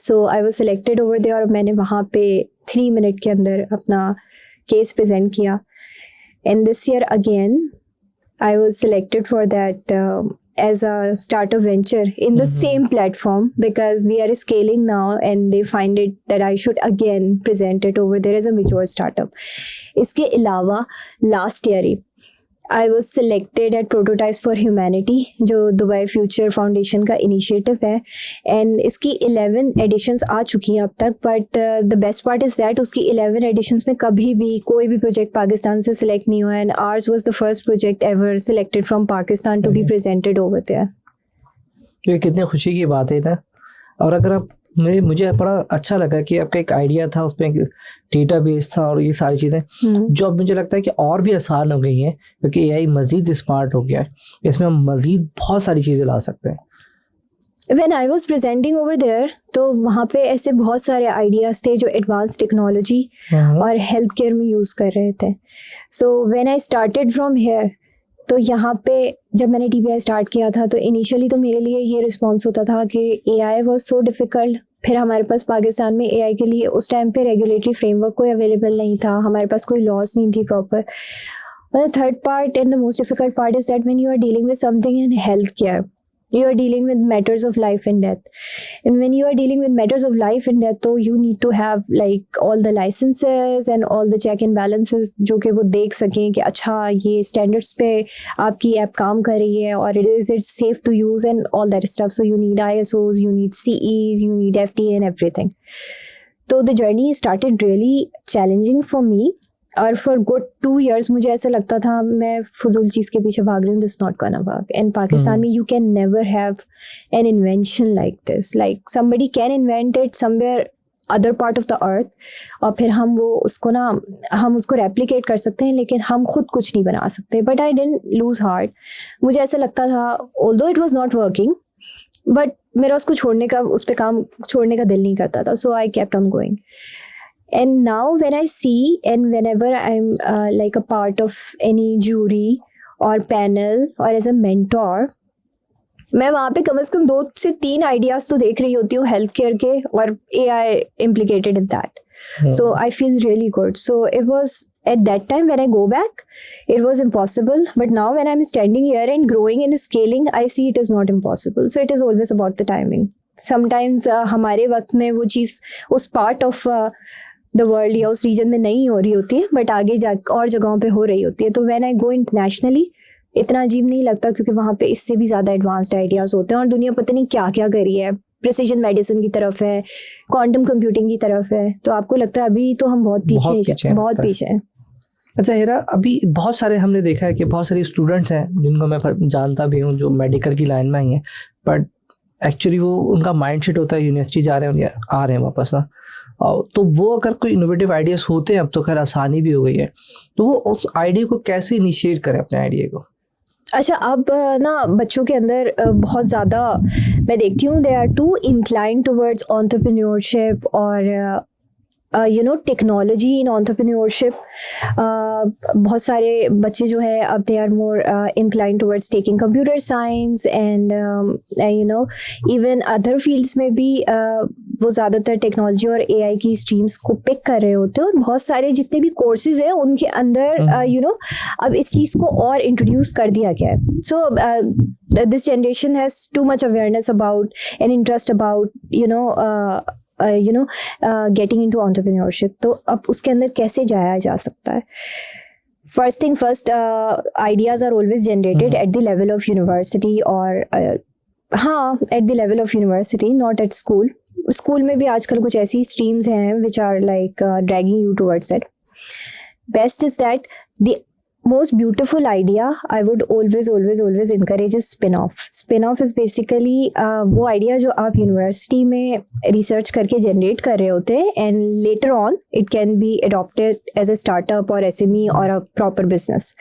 Speaker 1: So I was selected over there और मैंने वहाँ पे 3 minute के अंदर अपना case present किया। And this year again I was selected for that as a startup venture in the same platform, because we are scaling now and they find it that I should again present it over there as a mature startup. इसके अलावा last year I was selected at Prototypes for Humanity, जो दुबई फ्यूचर फाउंडेशन का इनिशिएटिव है, एंड इसकी 11 एडिशंस आ चुकी हैं अब तक। But the best part is that उसकी 11 एडिशंस में कभी भी कोई भी प्रोजेक्ट पाकिस्तान से सिलेक्ट नहीं हुआ, and ours was the first project ever selected from Pakistan to be presented over there.
Speaker 2: ये कितनी खुशी की बात है ना। और अगर आप मुझे बड़ा अच्छा लगा कि आपका एक आइडिया था, उसमें एक डेटाबेस था और ये सारी चीज़ें जो अब मुझे लगता है कि और भी आसान हो गई हैं, क्योंकि AI मज़ीद स्मार्ट हो गया है, इसमें हम मज़ीद बहुत सारी चीज़ें ला सकते हैं।
Speaker 1: When I was presenting over there, तो वहाँ पे ऐसे बहुत सारे आइडियाज़ थे जो एडवांस टेक्नोलॉजी और हेल्थ केयर में यूज़ कर रहे थे. So when I started from here, तो यहाँ पे जब मैंने TBI स्टार्ट किया था तो इनिशियली तो मेरे लिए ये रिस्पॉन्स होता था कि AI वाज सो डिफ़िकल्ट. फिर हमारे पास पाकिस्तान में AI के लिए उस टाइम पे रेगुलेटरी फ्रेमवर्क कोई अवेलेबल नहीं था, हमारे पास कोई लॉज नहीं थी proper. The third part and the most difficult part is that when you are dealing with something in healthcare, you are dealing with matters of life and death. And when you are dealing with matters of life and death, तो you need to have like all the licenses and all the check and balances जो कि वो देख सकें कि अच्छा ये standards पे आपकी ऐप काम कर रही है और it's safe to use and all that stuff. So you need ISOs, you need CEs, you need FDA and everything. So the journey started really challenging for me. और फॉर गुड 2 years मुझे ऐसा लगता था मैं फजूल चीज़ के पीछे भाग रही हूँ, this not gonna work. And Pakistan में you can never have an invention like this. Like somebody can invent it somewhere other part of the earth और फिर हम उसको रेप्लिकेट कर सकते हैं, लेकिन हम खुद कुछ नहीं बना सकते. But I didn't loose heart. मुझे ऐसा लगता था although it was not working, but मेरा उस पर काम छोड़ने का दिल नहीं करता था. So I kept on going. And now when I see and whenever I'm like a part of any jury or panel or as a mentor, मैं वहाँ पे कम से कम 2 से 3 आइडियाज़ तो देख रही होती हूँ हेल्थ केयर के और AI implicated in that. So I feel really good. So it was at that time when I go back, it was impossible. But now when I'm standing here and growing and scaling, I see it is not impossible. So it is always about the timing. Sometimes हमारे वक्त में वो चीज़ उस part of द वर्ल्ड या उस रीजन में नहीं हो रही होती है, बट आगे जा और जगहों पे हो रही होती है. तो व्हेन आई गो इंटरनेशनली इतना अजीब नहीं लगता, क्योंकि वहाँ पे इससे भी ज़्यादा एडवांस्ड आइडियाज़ होते हैं और दुनिया पता नहीं क्या क्या कर रही है. प्रिसीजन मेडिसिन की तरफ है, क्वांटम कंप्यूटिंग की तरफ है. तो आपको लगता है अभी तो हम बहुत पीछे हैं.
Speaker 2: अच्छा हीरा, अभी बहुत सारे हमने देखा है कि बहुत सारे स्टूडेंट्स हैं जिनको मैं जानता भी हूँ जो मेडिकल की लाइन में आई हैं, बट एक्चुअली वो उनका माइंडसेट होता है यूनिवर्सिटी जा रहे हैं आ रहे हैं वापस ना. तो वो अगर कोई इनोवेटिव आइडियाज़ होते हैं, अब तो खैर आसानी भी हो गई है, तो वो उस आइडिया को कैसे इनिशिएट करें अपने आइडिया को.
Speaker 1: अच्छा, अब ना बच्चों के अंदर बहुत ज़्यादा मैं देखती हूँ they are too incline towards entrepreneurship और टेक्नोलॉजी इन एंटरप्रेन्योरशिप. बहुत सारे बच्चे जो है अब they are more incline towards taking computer science and even other fields में भी वो ज़्यादातर टेक्नोलॉजी और AI की स्ट्रीम्स को पिक कर रहे होते हैं. और बहुत सारे जितने भी कोर्सेज हैं उनके अंदर अब इस चीज़ को और इंट्रोड्यूस कर दिया गया है. So this generation has too much awareness about and interest about getting into entrepreneurship. तो अब उसके अंदर कैसे जाया जा सकता है? First thing first, ideas are always generated at the level of university और at the level of university, not at school. School में भी आजकल कुछ ऐसी स्ट्रीम्स हैं which are like dragging you towards it. Best is that the most beautiful idea I would always encourage is spin-off. Spin-off is basically वो idea जो आप यूनिवर्सिटी में रिसर्च करके जनरेट कर रहे होते हैं and later on it can be adopted as a startup और SME और a proper business.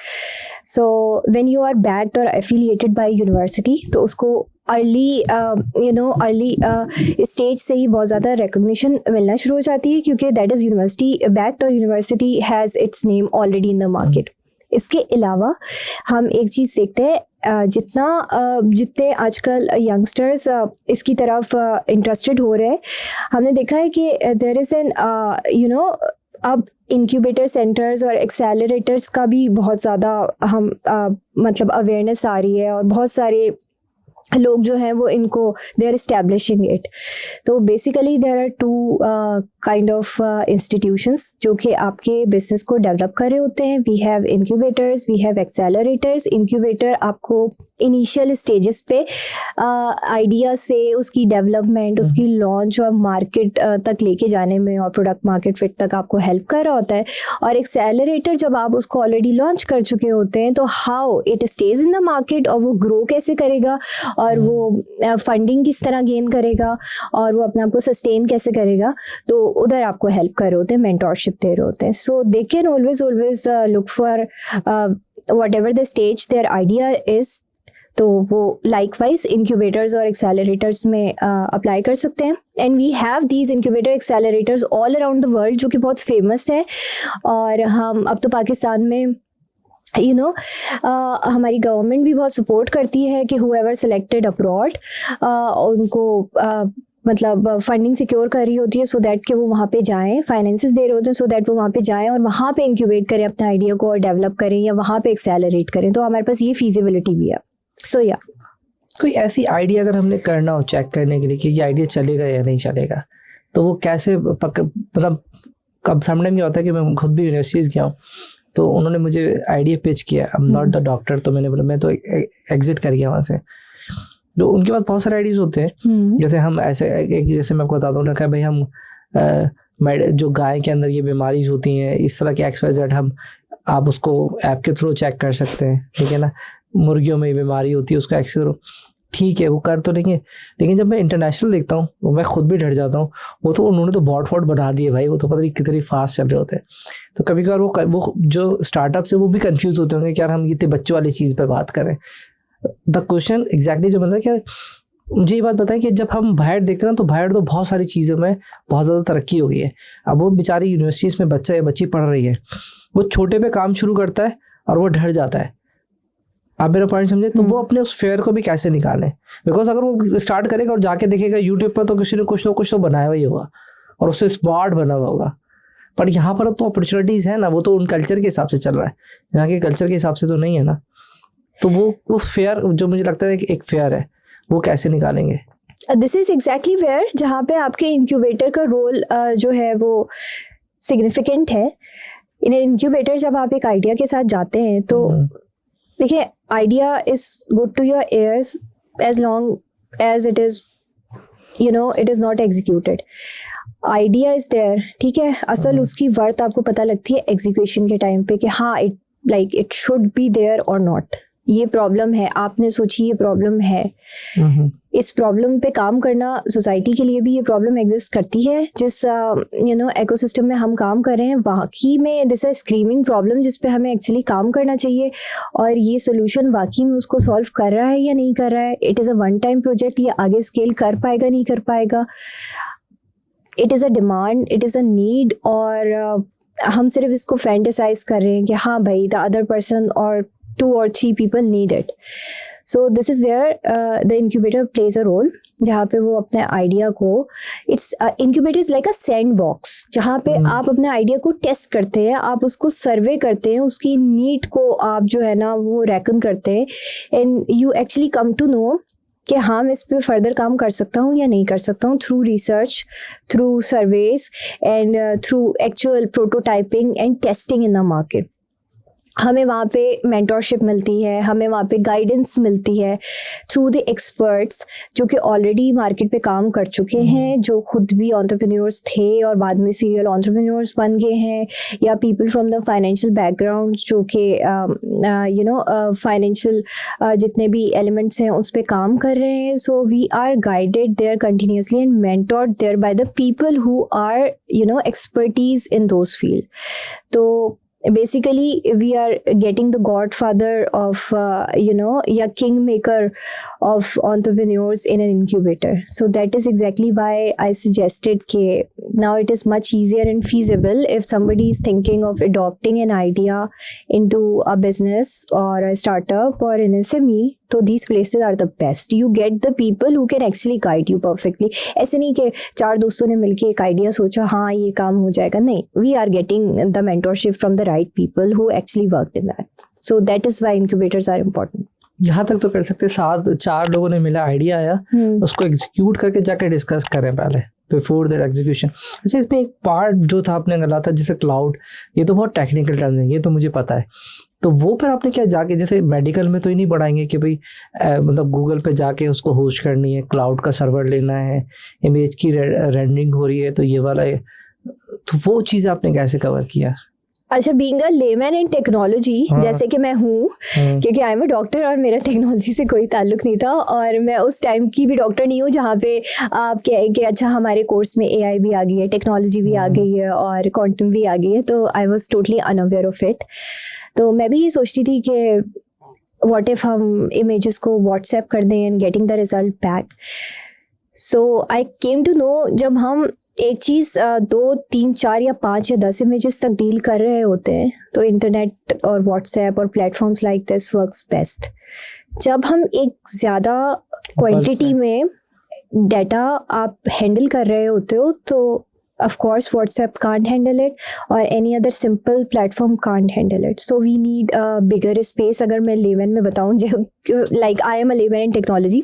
Speaker 1: So when you are backed और एफिलिएटेड बाय यूनिवर्सिटी, तो उसको अर्ली स्टेज से ही बहुत ज़्यादा रिकग्निशन मिलना शुरू हो जाती है, क्योंकि दैट इज़ यूनिवर्सिटी बैक्ड और university has its name already in the market. इसके अलावा हम एक चीज़ देखते हैं, जितने आजकल यंगस्टर्स इसकी तरफ इंटरेस्टेड हो रहे हैं, हमने देखा है कि देयर इज़ एन अब इंक्यूबेटर सेंटर्स और एक्सेलरेटर्स का भी बहुत ज़्यादा मतलब अवेयरनेस आ रही है और बहुत सारे लोग जो हैं वो इनको दे आर इस्टेब्लिशिंग इट. तो basically there are 2 kind of institutions जो कि आपके बिजनेस को डेवलप कर रहे होते हैं. We have incubators, we have accelerators. Incubator आपको इनिशियल स्टेजेस पे आइडिया से उसकी डेवलपमेंट, उसकी लॉन्च और मार्केट तक लेके जाने में और प्रोडक्ट मार्केट फिट तक आपको हेल्प कर रहा होता है. और एक्सेलरेटर जब आप उसको ऑलरेडी लॉन्च कर चुके होते हैं, तो how it stage in the market और वो ग्रो कैसे करेगा और वो फंडिंग किस तरह गेन करेगा और वो अपने आप को सस्टेन कैसे करेगा, तो उधर आपको हेल्प कर रहे होते हैं, मेंटोरशिप दे रहे होते हैं. So they can always look for whatever the stage their idea is, तो वो लाइकवाइज इंक्यूबेटर्स और एक्सेलरेटर्स में अप्लाई कर सकते हैं. And we have these incubator accelerators all around the world जो कि बहुत फेमस है. और हम अब तो पाकिस्तान में हमारी गवर्नमेंट भी बहुत सपोर्ट करती है कि whoever selected abroad उनको मतलब फंडिंग सिक्योर कर रही होती है सो दैट कि वो वहाँ पे जाएं, फाइनेंसेस दे रहे होते हैं सो दैट वो वहाँ पे जाएं और वहाँ पे इंक्यूबेट करें अपने आइडिया को और डेवलप करें या वहाँ पे एक्सेलरेट करें. तो हमारे पास ये फीजिबिलिटी भी है. सो या
Speaker 2: कोई ऐसी आइडिया अगर हमने करना हो चेक करने के लिए कि ये आइडिया चलेगा या नहीं चलेगा, तो वो कैसे मतलब कब सामने में होता है कि मैं खुद भी यूनिवर्सिटीज़ गया हूँ, तो उन्होंने मुझे आइडिया पिच किया, आई एम नॉट द डॉक्टर, तो मैंने बोला मैं तो एग्जिट कर गया वहाँ से. तो उनके पास बहुत सारे आइडियाज़ होते हैं. जैसे हम ऐसे जैसे मैं आपको बताता हूँ ना भाई हम जो गाय के अंदर ये बीमारीज होती हैं इस तरह के XYZ आप उसको ऐप के थ्रू चेक कर सकते हैं, ठीक है ना. मुर्गियों में बीमारी होती है उसका एक्स थ्रू, ठीक है वो कर तो लेंगे. लेकिन जब मैं इंटरनेशनल देखता हूँ मैं खुद भी डर जाता हूँ. वो तो उन्होंने तो बॉट बना दिए भाई, वो तो पता नहीं कितनी फास्ट चल रहे होते हैं. तो कभी कभार वो जो स्टार्टअप है वो भी कंफ्यूज होते होंगे कि यार हम इतने बच्चों वाली चीज़ पे बात करें. द क्वेश्चन एग्जैक्टली जो मतलब क्या मुझे ये बात बताएं कि जब हम बाहर देखते हैं ना तो बाहर तो बहुत सारी चीज़ों में बहुत ज़्यादा तरक्की हो गई है. अब वो बेचारी यूनिवर्सिटीज़ में बच्चा या बच्ची पढ़ रही है, वो छोटे पे काम शुरू करता है और वो डर जाता है. आप मेरा पॉइंट समझे. तो वो अपने उस फेयर को भी कैसे निकालें, बिकॉज अगर वो स्टार्ट करेगा और जाके देखेगा यूट्यूब पर तो किसी ने कुछ ना कुछ तो बनाया हुआ ही होगा और उससे स्मार्ट बना हुआ होगा. पर यहाँ पर तो अपॉर्चुनिटीज़ है ना, वो तो उन कल्चर के हिसाब से चल रहा है, यहाँ के कल्चर के हिसाब से तो नहीं है ना. तो वो फेयर जो मुझे लगता है कि एक फेयर है वो कैसे निकालेंगे.
Speaker 1: दिस इज एग्जैक्टली वेयर जहाँ पे आपके इंक्यूबेटर का रोल जो है वो सिग्निफिकेंट है. इन इंक्यूबेटर जब आप एक आइडिया के साथ जाते हैं तो देखिए idea is good to your ears as long as it is it is not executed. Idea is there, ठीक है. असल उसकी वर्थ आपको पता लगती है एग्जीक्यूशन के टाइम पे कि हाँ इट शुड बी देयर और नॉट. ये प्रॉब्लम है, आपने सोची ये प्रॉब्लम है. इस प्रॉब्लम पे काम करना सोसाइटी के लिए भी ये प्रॉब्लम एग्जिस्ट करती है. जिस इकोसिस्टम में हम काम कर रहे हैं वाकई में दिस इज स्क्रीमिंग प्रॉब्लम जिस पे हमें एक्चुअली काम करना चाहिए. और ये सोल्यूशन वाकई में उसको सॉल्व कर रहा है या नहीं कर रहा है. It is a one time project, ये आगे स्केल कर पाएगा नहीं कर पाएगा. It is a demand, it is a need. और हम सिर्फ इसको फैंटेसाइज कर रहे हैं कि हाँ भाई द अदर पर्सन और 2 or 3 people need it. So this is where the incubator plays a role, जहाँ पे वो अपने आइडिया को incubator is like a sandbox जहाँ पे आप अपने आइडिया को टेस्ट करते हैं, आप उसको सर्वे करते हैं, उसकी नीड को आप जो है ना वो रेकन करते हैं. And you actually come to know कि हाँ मैं इस पर फर्दर काम कर सकता हूँ या नहीं कर सकता हूँ through research, through surveys and through actual prototyping and testing in the market. हमें वहाँ पे मेंटोरशिप मिलती है, हमें वहाँ पे गाइडेंस मिलती है थ्रू द एक्सपर्ट्स जो कि ऑलरेडी मार्केट पे काम कर चुके हैं, जो खुद भी एंटरप्रेन्योर्स थे और बाद में सीरियल एंटरप्रेन्योर्स बन गए हैं, या people from the financial background जो कि फाइनेंशियल जितने भी एलिमेंट्स हैं उस पर काम कर रहे हैं. So we are guided there continuously and mentored there by the people who are expertise in those field. तो basically we are getting the godfather of या kingmaker of entrepreneurs in an incubator. So that is exactly why I suggested that now it is much easier and feasible if somebody is thinking of adopting an idea into a business or a startup or an SME. So these places are the best. You get the people who can actually guide you perfectly. ऐसे नहीं कि 4 दोस्तों ने मिलके एक आइडिया सोचा हाँ ये काम हो जाएगा, नहीं. We are getting the mentorship from the right people who actually worked in that. So that is why incubators are important.
Speaker 2: यहाँ तक तो कर सकते 4 लोगों ने मिला, आइडिया आया, उसको एग्जीक्यूट करके जाके डिस्कस करें पहले बिफोर दैट एग्जीक्यूशन. अच्छा इसमें एक पार्ट जो था आपने गला था जैसे क्लाउड, ये तो बहुत टेक्निकल टर्म है, ये तो मुझे पता है. तो वो फिर आपने क्या जाके जैसे मेडिकल में तो ही नहीं पढ़ाएंगे कि भाई मतलब गूगल पे जाके उसको होस्ट करनी है, क्लाउड का सर्वर लेना है, इमेज की रेंडरिंग हो रही है तो ये वाला है. तो वो चीज़ आपने कैसे कवर किया?
Speaker 1: अच्छा, being a layman in technology जैसे कि मैं हूँ, क्योंकि आई एम अ डॉक्टर और मेरा टेक्नोलॉजी से कोई ताल्लुक नहीं था, और मैं उस टाइम की भी डॉक्टर नहीं हूँ जहाँ पे आप कहें कि अच्छा हमारे कोर्स में AI भी आ गई है, टेक्नोलॉजी भी आ गई है और क्वांटम भी आ गई है. तो I was totally unaware of it. तो मैं भी ये सोचती थी कि व्हाट इफ हम इमेजेस को व्हाट्सएप कर दें and getting the result back. So I came to know जब हम एक चीज़ 2, 3, 4 या 5 या 10 इमेजेस तक डील कर रहे होते हैं तो इंटरनेट और व्हाट्सएप और platforms like this works best. जब हम एक ज़्यादा क्वांटिटी में डाटा आप हैंडल कर रहे होते हो तो of course WhatsApp can't handle it or any other simple platform can't handle it. So we need a bigger space. अगर मैं layman में बताऊँ like I am a layman in technology,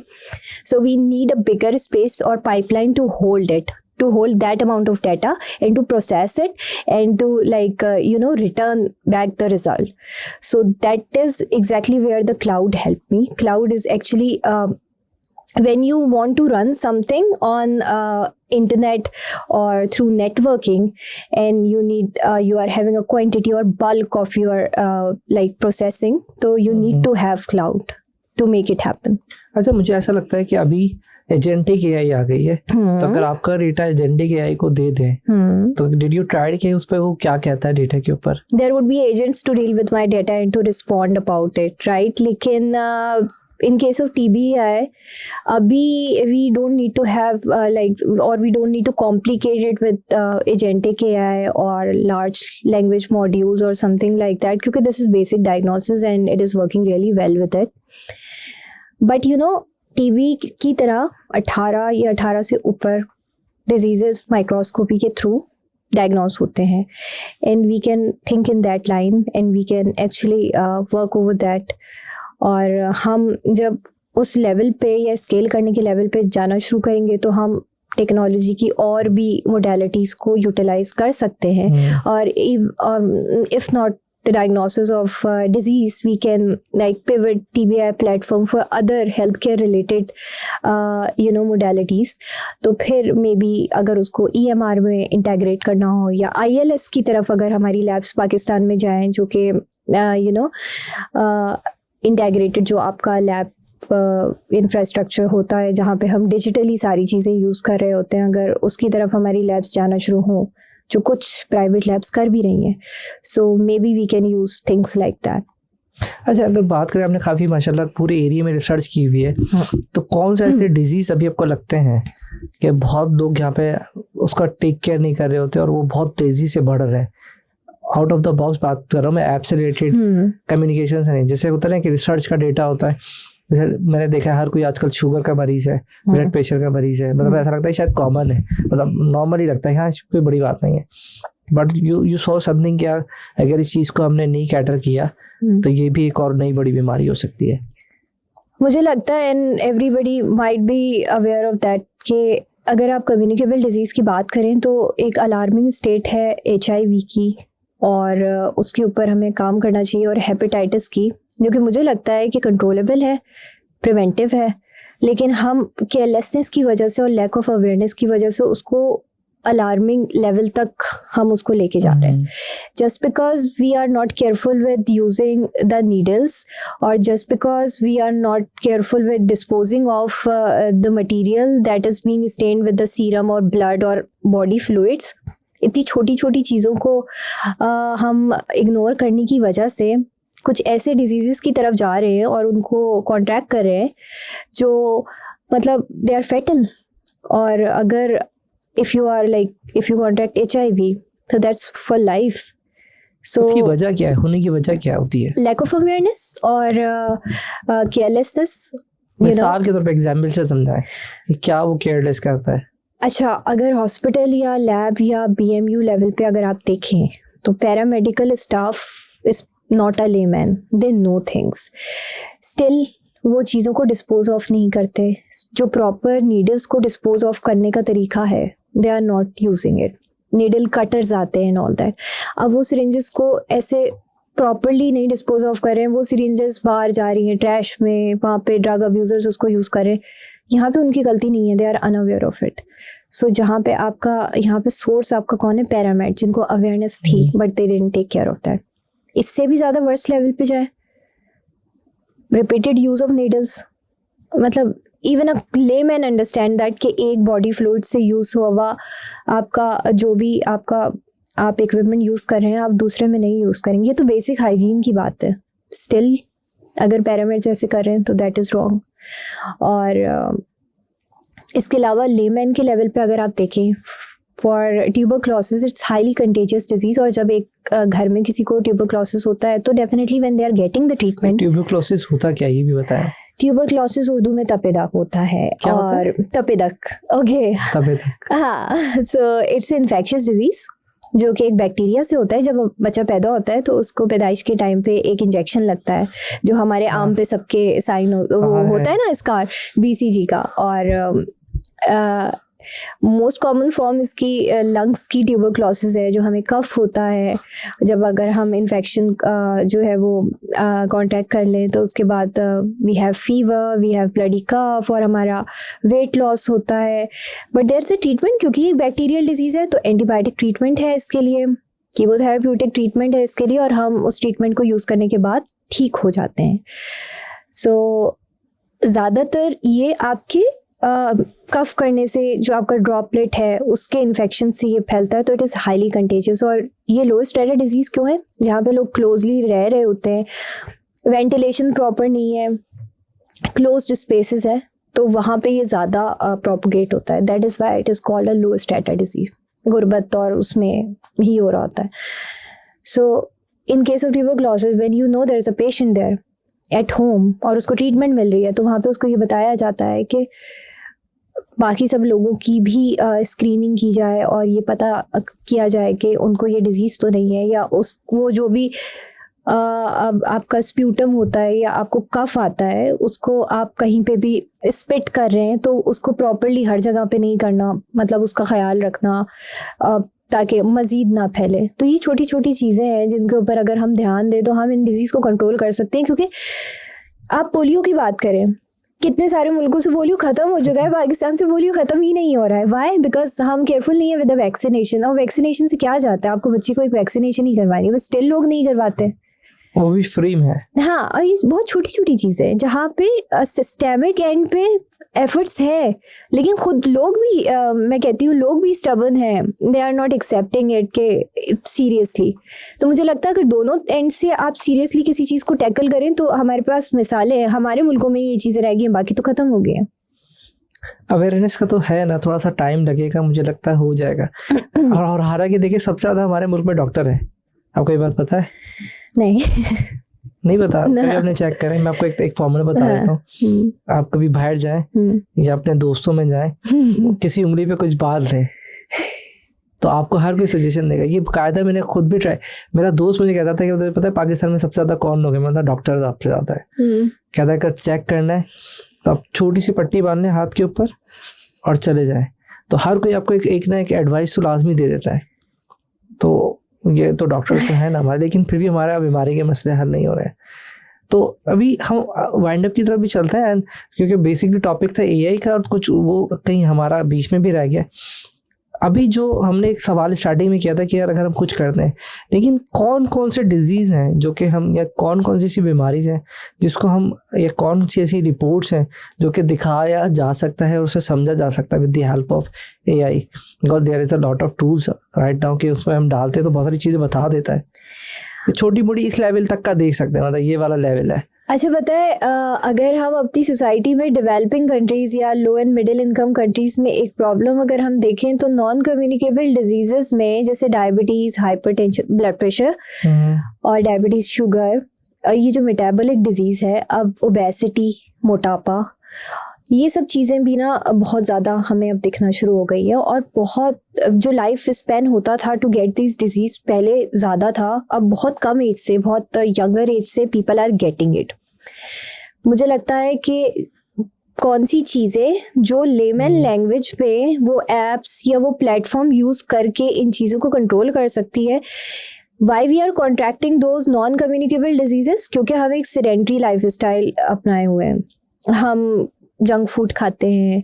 Speaker 1: so we need a bigger space or pipeline to hold it, to hold that amount of data and to process it and to like return back the result. So that is exactly where the cloud helped me. Cloud is actually when you want to run something on internet or through networking and you need you are having a quantity or bulk of your like processing, so you need to have cloud to make it happen.
Speaker 2: अच्छा, मुझे ऐसा लगता है कि अभी एजेंटिक एआई आ गई है, तो अगर आपका डेटा एजेंटिक एआई को दे दें तो डिड यू ट्राई कि उस पे वो क्या कहता है डेटा के ऊपर?
Speaker 1: There would be agents to deal with my data and to respond about it, right? लेकिन in case of TBI, we don't need to have or we don't need to complicate it with agentic AI or large language modules or something like that, because this is basic diagnosis and it is working really well with it. But TB की तरह 18 या 18 से ऊपर diseases माइक्रोस्कोपी के थ्रू diagnose होते हैं, and we can think in that line and we can actually work over that. और हम जब उस लेवल पे या स्केल करने के लेवल पे जाना शुरू करेंगे तो हम टेक्नोलॉजी की और भी मोडालिटीज़ को यूटिलाइज कर सकते हैं. और if not the diagnosis of disease, we can like pivot TBI platform for other health care related modalities. तो फिर मे बी अगर उसको EMR में इंटेग्रेट करना हो या ILS की तरफ अगर हमारी लैब्स पाकिस्तान में जाएँ, जो कि इंटेग्रेटेड जो आपका लैब इंफ्रास्ट्रक्चर होता है जहाँ पे हम डिजिटली सारी चीज़ें यूज़ कर रहे होते हैं, अगर उसकी तरफ हमारी लैब्स जाना शुरू हों, जो कुछ प्राइवेट लैब्स कर भी रही हैं, so maybe we can use things like that.
Speaker 2: अच्छा, अगर बात करें, आपने काफ़ी माशाल्लाह पूरे एरिया में रिसर्च की हुई है, तो कौन से ऐसे डिजीज़ अभी आपको लगते हैं कि बहुत लोग यहाँ पे उसका टेक केयर नहीं कर रहे होते और वो बहुत तेज़ी से बढ़ रहे हैं? आउट ऑफ द बॉक्स बात कर रहा हूँ मैं, ऐप से रिलेटेड कम्युनिकेशन से नहीं. जैसे होता है ना कि रिसर्च का डेटा होता है, जैसे मैंने देखा है हर कोई आजकल शुगर का मरीज है, ब्लड प्रेशर का मरीज है, मतलब ऐसा लगता है शायद कॉमन है, मतलब नॉर्मल ही लगता है, हाँ कोई बड़ी बात नहीं है. बट यू सॉ समथिंग कि यार अगर इस चीज़ को हमने नहीं कैटर किया तो ये भी एक और नई बड़ी बीमारी हो सकती है.
Speaker 1: मुझे लगता है and everybody might be aware of that कि अगर आप कम्युनिकेबल डिजीज़ की बात करें तो एक अलार्मिंग स्टेट है HIV की, और उसके ऊपर हमें काम करना चाहिए, और हेपेटाइटिस की, जो कि मुझे लगता है कि कंट्रोलेबल है, प्रिवेंटिव है, लेकिन हम केयरलेसनेस की वजह से और लैक ऑफ अवेयरनेस की वजह से उसको अलार्मिंग लेवल तक हम उसको लेके जा रहे हैं. Just because we are not careful with using the needles, और just because we are not careful with disposing of the material that is being stained with the serum और ब्लड और बॉडी फ्लूइड्स, इतनी छोटी छोटी चीज़ों को हम इग्नोर करने की वजह से कुछ ऐसे डिजीज़ की तरफ जा रहे हैं और उनको कॉन्ट्रैक्ट कर रहे हैं जो मतलब दे आर फेटल. और अगर इफ़ यू कॉन्ट्रैक्ट HIV तो दैट्स फॉर लाइफ. सो
Speaker 2: उसकी वजह क्या है, होने की वजह क्या होती है?
Speaker 1: लैक ऑफ अवेयरनेस और केयरलेसनेस.
Speaker 2: मिसाल के तौर पे एग्जाम्पल से समझाएं कि क्या वो केयरलेस करता है.
Speaker 1: अच्छा, अगर हॉस्पिटल या लैब या BMU लेवल पे अगर आप देखें तो paramedical staff is not a layman, they know things. Still वो चीज़ों को डिस्पोज ऑफ नहीं करते. जो प्रॉपर नीडल्स को डिस्पोज ऑफ करने का तरीका है, they are not using it. Needle cutters आते हैं एंड ऑल दैट. अब वो सिरिंजेस को ऐसे प्रॉपरली नहीं डिस्पोज ऑफ कर रहे हैं, वो सिरिंजेस बाहर जा रही हैं ट्रैश में, वहाँ पे ड्रग अब्यूजर्स उसको यूज़ कर रहे हैं. यहाँ पे उनकी गलती नहीं है, they are unaware of it. So जहाँ पे आपका यहाँ पे सोर्स आपका कौन है? पैरामेड, जिनको अवेयरनेस थी but they didn't take care of that. इससे भी ज़्यादा वर्स्ट लेवल पे जाए, रिपीटेड यूज़ ऑफ नीडल्स. मतलब even a layman understand that कि एक बॉडी फ्लूइड से यूज़ हुआ आपका जो भी आपका आप इक्विपमेंट यूज़ कर रहे हैं, आप दूसरे में नहीं यूज़ करेंगे. ये तो बेसिक हाइजीन की बात है. स्टिल अगर पैरामिड्स ऐसे कर रहे हैं तो दैट इज़ रॉन्ग। और इसके अलावा लेमैन के लेवल पे अगर आप देखें, for tuberculosis it's highly contagious disease, और जब एक घर में किसी को ट्यूबरक्लोसिस होता है तो definitely when they are getting the treatment.
Speaker 2: Tuberculosis होता क्या, ये भी बताएं।
Speaker 1: ट्यूबरक्लोसिस उर्दू में तपेदाक होता है।
Speaker 2: क्या होता
Speaker 1: और
Speaker 2: है?
Speaker 1: तपेदाक, ओके,
Speaker 2: तपेदाक,
Speaker 1: हाँ। सो इट्स इन्फेक्शियस डिजीज जो कि एक बैक्टीरिया से होता है। जब बच्चा पैदा होता है तो उसको पैदाइश के टाइम पे एक इंजेक्शन लगता है, जो हमारे आम पे सबके साइन वो होता है ना, स्कार, BCG का। और मोस्ट कॉमन फॉर्म इसकी लंग्स की ट्यूबरक्लोसिस है, जो हमें कफ होता है जब अगर हम इन्फेक्शन जो है वो कांटेक्ट कर लें, तो उसके बाद we have fever, we have bloody cough, और हमारा वेट लॉस होता है। But there is a treatment, क्योंकि ये बैक्टीरियल डिजीज़ है तो एंटीबायोटिक ट्रीटमेंट है इसके लिए, कीमोथेरेप्यूटिक ट्रीटमेंट है इसके लिए, और हम उस ट्रीटमेंट को यूज़ करने के बाद ठीक हो जाते हैं। सो ज़्यादातर ये आपके कफ करने से, जो आपका ड्रॉपलेट है उसके इन्फेक्शन से ये फैलता है, तो इट इज़ हाईली कंटेजियस। और ये लोएस्ट रेट डिजीज़ क्यों है? जहाँ पे लोग क्लोजली रह रहे होते हैं, वेंटिलेशन प्रॉपर नहीं है, क्लोज्ड स्पेसेस है, तो वहाँ पे ये ज़्यादा प्रोपोगेट होता है। That is why it is called a lowest rate disease. गुर्बत और उसमें ही हो रहा होता है। So in case of tuberculosis, when you know there is a patient there at home और उसको ट्रीटमेंट मिल रही है, तो वहाँ पे उसको ये बताया जाता है कि बाकी सब लोगों की भी स्क्रीनिंग की जाए और ये पता किया जाए कि उनको ये डिजीज़ तो नहीं है, या उस वो जो भी अब आपका स्प्यूटम होता है या आपको कफ आता है, उसको आप कहीं पे भी स्पिट कर रहे हैं तो उसको प्रॉपरली हर जगह पे नहीं करना, मतलब उसका ख्याल रखना ताकि मज़ीद ना फैले। तो ये छोटी छोटी चीज़ें हैं जिनके ऊपर अगर हम ध्यान दें तो हम इन डिजीज़ को कंट्रोल कर सकते हैं। क्योंकि आप पोलियो की बात करें, कितने सारे मुल्कों से पोलियो ख़त्म हो चुका है, पाकिस्तान से पोलियो ख़त्म ही नहीं हो रहा है। वाई? बिकॉज हम केयरफुल नहीं है विद द वैक्सीनेशन। और वैक्सीनेशन से क्या जाता है, आपको बच्चे को एक वैक्सीनेशन ही करवानी है, बस स्टिल लोग नहीं करवाते,
Speaker 2: वो भी फ्री में है।
Speaker 1: हाँ, और ये बहुत छोटी छोटी चीज़ें हैं जहाँ पे सिस्टेमिक एंड पे एफर्ट्स है, लेकिन खुद लोग भी मैं कहती हूँ लोग भी स्टबर्न हैं, they are not accepting it के सीरियसली। तो मुझे लगता है अगर दोनों एंड से आप सीरियसली किसी चीज़ को टैकल करें तो हमारे पास मिसालें हैं। हमारे मुल्कों में ये चीज़ें रह गई हैं, बाकी तो ख़त्म हो गए हैं।
Speaker 2: अवेयरनेस का तो है ना, थोड़ा सा टाइम लगेगा, मुझे लगता है हो जाएगा। और हालांकि देखिए सबसे ज़्यादा हमारे मुल्क में डॉक्टर है, आपको ये बात पता है?
Speaker 1: नहीं
Speaker 2: नहीं पता? कभी आपने चेक करें, मैं आपको एक फॉर्मूला बता देता हूँ। आप कभी बाहर जाएं या अपने दोस्तों में जाएं, किसी उंगली पे कुछ बाल दें तो आपको हर कोई सजेशन देगा। ये कायदा मैंने खुद भी ट्राई, मेरा दोस्त मुझे कहता था कि मुझे पता है पाकिस्तान में सबसे ज़्यादा कौन लोग हैं, मतलब डॉक्टर आपसे ज़्यादा है। कहता है अगर चेक करना है तो आप छोटी सी पट्टी बांध लें हाथ के ऊपर और चले जाएं। तो हर कोई आपको एक ना एक एडवाइस तो लाजमी दे देता है। तो ये तो डॉक्टर्स तो है ना हमारे, लेकिन फिर भी हमारा बीमारी के मसले हल नहीं हो रहे हैं। तो अभी हम वाइंड अप की तरफ भी चलते हैं, क्योंकि बेसिकली टॉपिक था एआई का और कुछ वो कहीं हमारा बीच में भी रह गया। अभी जो हमने एक सवाल स्टार्टिंग में किया था कि यार अगर हम कुछ करते हैं, लेकिन कौन कौन से डिजीज़ हैं जो कि हम, या कौन कौन सी ऐसी बीमारीज हैं जिसको हम, या कौन सी ऐसी रिपोर्ट्स हैं जो कि दिखाया जा सकता है और उसे समझा जा सकता है with the help of AI, because there is a lot of tools right now कि उसमें हम डालते हैं तो बहुत सारी चीज़ें बता देता है। छोटी मोटी इस लेवल तक का देख सकते हैं, मतलब ये वाला लेवल है।
Speaker 1: अच्छा, पता है अगर हम अपनी सोसाइटी में डेवलपिंग कंट्रीज़ या लो एंड मिडिल इनकम कंट्रीज़ में एक प्रॉब्लम अगर हम देखें तो नॉन कम्युनिकेबल डिजीज़ेस में, जैसे डायबिटीज़, हाइपरटेंशन, ब्लड प्रेशर और डायबिटीज़, शुगर, ये जो मेटाबॉलिक डिजीज़ है, अब ओबेसिटी, मोटापा, ये सब चीज़ें भी ना बहुत ज़्यादा हमें अब दिखना शुरू हो गई है। और बहुत जो लाइफ स्पैन होता था टू गेट दिस डिजीज़ पहले ज़्यादा था, अब बहुत कम एज से, बहुत यंगर एज से पीपल आर गेटिंग इट। मुझे लगता है कि कौन सी चीज़ें जो लेमन लैंग्वेज पे वो एप्स या वो प्लेटफॉर्म यूज़ करके इन चीज़ों को कंट्रोल कर सकती है। Why we are contracting those non communicable diseases? क्योंकि हम एक सेडेंट्री लाइफ स्टाइल अपनाए हुए हैं, हम जंक फूड खाते हैं,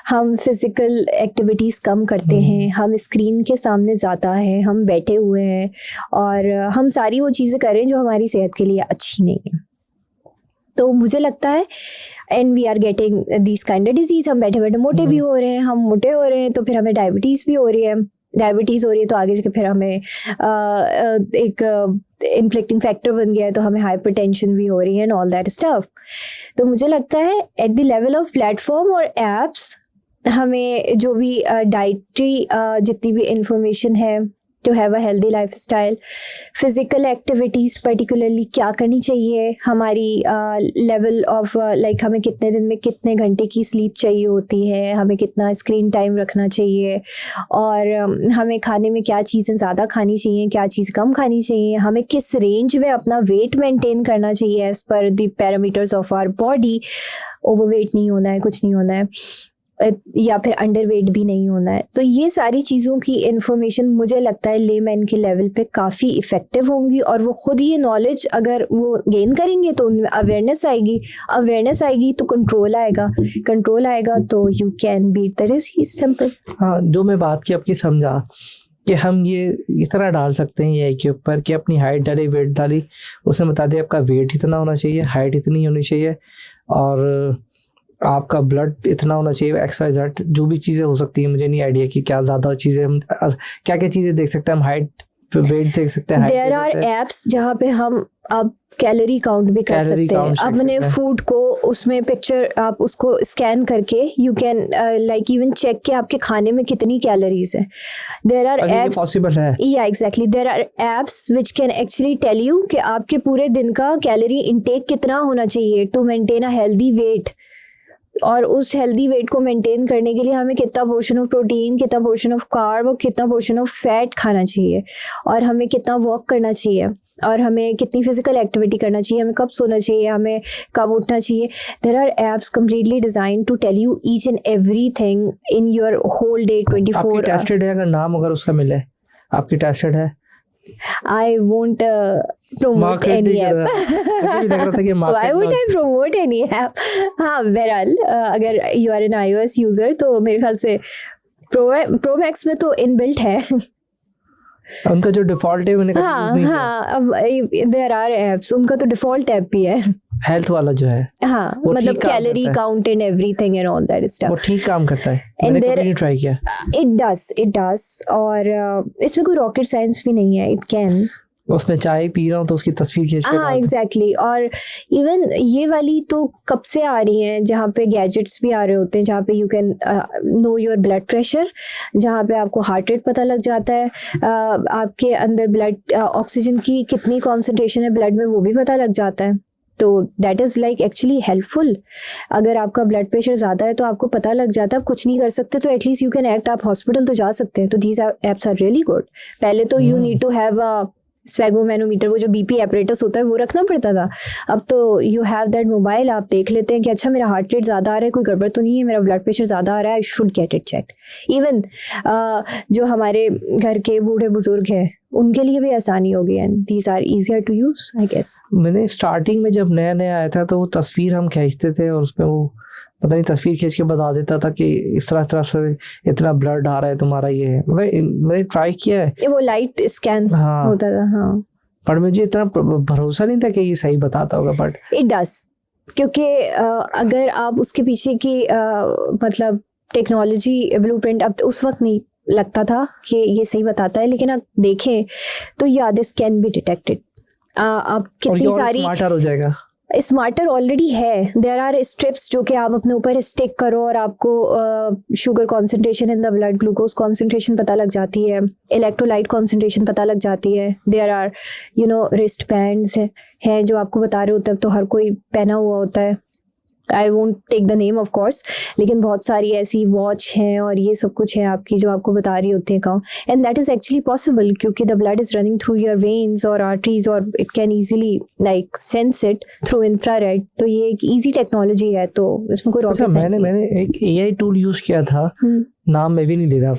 Speaker 1: हम फिजिकल एक्टिविटीज़ कम करते हैं, हम स्क्रीन के सामने ज़्यादा हैं, हम बैठे हुए हैं और हम सारी वो चीज़ें कर रहे हैं जो हमारी सेहत के लिए अच्छी नहीं है। तो मुझे लगता है and we are getting this kind of disease, हम बैठे बैठे मोटे भी हो रहे हैं, हम मोटे हो रहे हैं तो फिर हमें डायबिटीज़ भी हो रही है, डायबिटीज़ हो रही है तो आगे जाके फिर हमें एक इन्फ्लिक्टिंग फैक्टर बन गया है, तो हमें हाइपरटेंशन भी हो रही है एंड ऑल दैट स्टफ। तो मुझे लगता है at the level of platform और एप्स, हमें जो भी डाइटरी जितनी भी इंफॉर्मेशन है to have a healthy lifestyle, physical activities particularly क्या करनी चाहिए, हमारी लेवल ऑफ लाइक हमें कितने दिन में कितने घंटे की स्लीप चाहिए होती है, हमें कितना स्क्रीन टाइम रखना चाहिए, और हमें खाने में क्या चीज़ें ज़्यादा खानी चाहिए, क्या चीज़ कम खानी चाहिए, हमें किस रेंज में अपना वेट मेंटेन करना चाहिए as per the parameters of our body. Overweight नहीं होना है, कुछ नहीं होना है, या फिर अंडरवेट भी नहीं होना है। तो ये सारी चीज़ों की इंफॉर्मेशन मुझे लगता है लेमैन के लेवल पे काफ़ी इफ़ेक्टिव होंगी, और वो खुद ये नॉलेज अगर वो गेन करेंगे तो उनमें अवेयरनेस आएगी तो कंट्रोल आएगा तो you can beat the disease, simple.
Speaker 2: हाँ, जो मैं बात की आपकी समझा कि हम ये इस तरह डाल सकते हैं एआई के ऊपर कि अपनी हाइट डाली, वेट डाली, उसने बता दिया आपका वेट इतना होना चाहिए, हाइट इतनी होनी चाहिए, और आपका ब्लड इतना होना चाहिए, XYZ जो भी चीज़ें हो सकती है। मुझे नहीं आइडिया कि क्या ज़्यादा चीज़ें हम क्या क्या चीज़ें देख सकते हैं, हम हाइट वेट देख सकते हैं।
Speaker 1: देयर आर एप्स जहाँ पे हम अब कैलोरी काउंट भी कर सकते हैं अपने फूड को, उसमें पिक्चर आप उसको स्कैन करके you can like even check कि आपके खाने में कितनी कैलोरीज है। देयर आर एप्स
Speaker 2: पॉसिबल है,
Speaker 1: या exactly, there are apps which can actually tell you कि आपके पूरे दिन का कैलोरी इनटेक कितना होना चाहिए to maintain a healthy weight, और उस हेल्दी वेट को मेंटेन करने के लिए हमें कितना पोर्शन ऑफ प्रोटीन, कितना पोर्शन ऑफ कार्ब और कितना पोर्शन ऑफ फैट खाना चाहिए, और हमें कितना वॉक करना चाहिए, और हमें कितनी फिजिकल एक्टिविटी करना चाहिए, हमें कब सोना चाहिए, हमें कब उठना चाहिए। There are apps completely design to tell you each and everything in your whole day 24।
Speaker 2: Tested है, अगर नाम अगर उसका मिले, आपकी टेस्टेड है?
Speaker 1: I won't promote any app. Why would I promote any app? हाँ, बहरहाल अगर you are an iOS user तो मेरे ख्याल से Pro Max में तो इनबिल्ट है।
Speaker 2: उनका जो डिफॉल्ट है मैंने
Speaker 1: हाँ, अब there are apps, उनका तो डिफॉल्ट ऐप भी है,
Speaker 2: हेल्थ वाला जो है।
Speaker 1: हाँ, मतलब calorie count and everything and all that stuff.
Speaker 2: वो ठीक काम करता है, मैंने कभी नहीं ट्राई किया।
Speaker 1: It does, और इसमें कोई रॉकेट साइंस भी नहीं है, it can।
Speaker 2: उसमें चाय पी रहा हूँ तो उसकी तस्वीर खींच के,
Speaker 1: हाँ एग्जैक्टली। और इवन ये वाली तो कब से आ रही हैं, जहाँ पे गैजेट्स भी आ रहे होते हैं, जहाँ पे you can know your blood pressure, जहाँ पे आपको हार्ट रेट पता लग जाता है, आपके अंदर ब्लड ऑक्सीजन की कितनी कॉन्सेंट्रेशन है ब्लड में वो भी पता लग जाता है। तो that is like actually helpful. अगर आपका ब्लड प्रेशर ज़्यादा है तो आपको पता लग जाता है, आप कुछ नहीं कर सकते तो एटलीस्ट यू कैन एक्ट, आप हॉस्पिटल तो जा सकते हैं। तो these apps are really good. पहले तो you need to have a sphygmomanometer, वो जो बीपी एपरेटस होता है वो रखना पड़ता था। अब तो यू हैव दैट मोबाइल, आप देख लेते हैं कि अच्छा मेरा हार्ट रेट ज़्यादा आ रहा है, कोई गड़बड़ तो नहीं है, मेरा ब्लड प्रेशर ज़्यादा आ रहा है, I should get it checked. Even जो हमारे घर के बूढ़े बुजुर्ग हैं उनके लिए भी आसानी हो गई, and these are easier to use I guess.
Speaker 2: मैंने स्टार्टिंग में जब नया नया आया था तो वो तस्वीर हम खींचते थे और उसमें वो पता नहीं तस्वीर खींच के बता देता था कि इस तरह से इतना ब्लड आ रहा है तुम्हारा, ये है। मैंने ट्राई किया है,
Speaker 1: वो लाइट स्कैन होता था। हाँ,
Speaker 2: पर मुझे इतना भरोसा नहीं था कि ये सही बताता होगा, बट
Speaker 1: इट डज, क्योंकि अगर आप उसके पीछे की मतलब टेक्नोलॉजी ब्लूप्रिंट, अब उस वक्त नहीं लगता था कि ये सही बताता है, लेकिन आप देखें तो या दिस कैन बी डिटेक्टेड। आप कितनी सारी
Speaker 2: स्मार्टर हो जाएगा,
Speaker 1: स्मार्टर ऑलरेडी है। देयर आर स्ट्रिप्स जो कि आप अपने ऊपर स्टिक करो और आपको sugar concentration in the blood, glucose concentration पता लग जाती है, इलेक्ट्रोलाइट कॉन्सेंट्रेशन पता लग जाती है। देयर आर रिस्ट बैंड्स हैं जो आपको बता रहे होते हैं, तो हर कोई पहना हुआ होता है। I won't take the name of course, लेकिन बहुत सारी ऐसी वॉच हैं और ये सब कुछ है आपकी जो आपको बता रही होती है काम, and that is actually possible क्योंकि the blood is running through your veins और आर्टरीज, और it can easily like sense it through infrared. तो ये एक ईजी टेक्नोलॉजी है, तो इसमें कोई रॉकेट साइंस नहीं।
Speaker 2: मैंने एक AI टूल यूज किया था, नाम मैं भी नहीं ले रहा,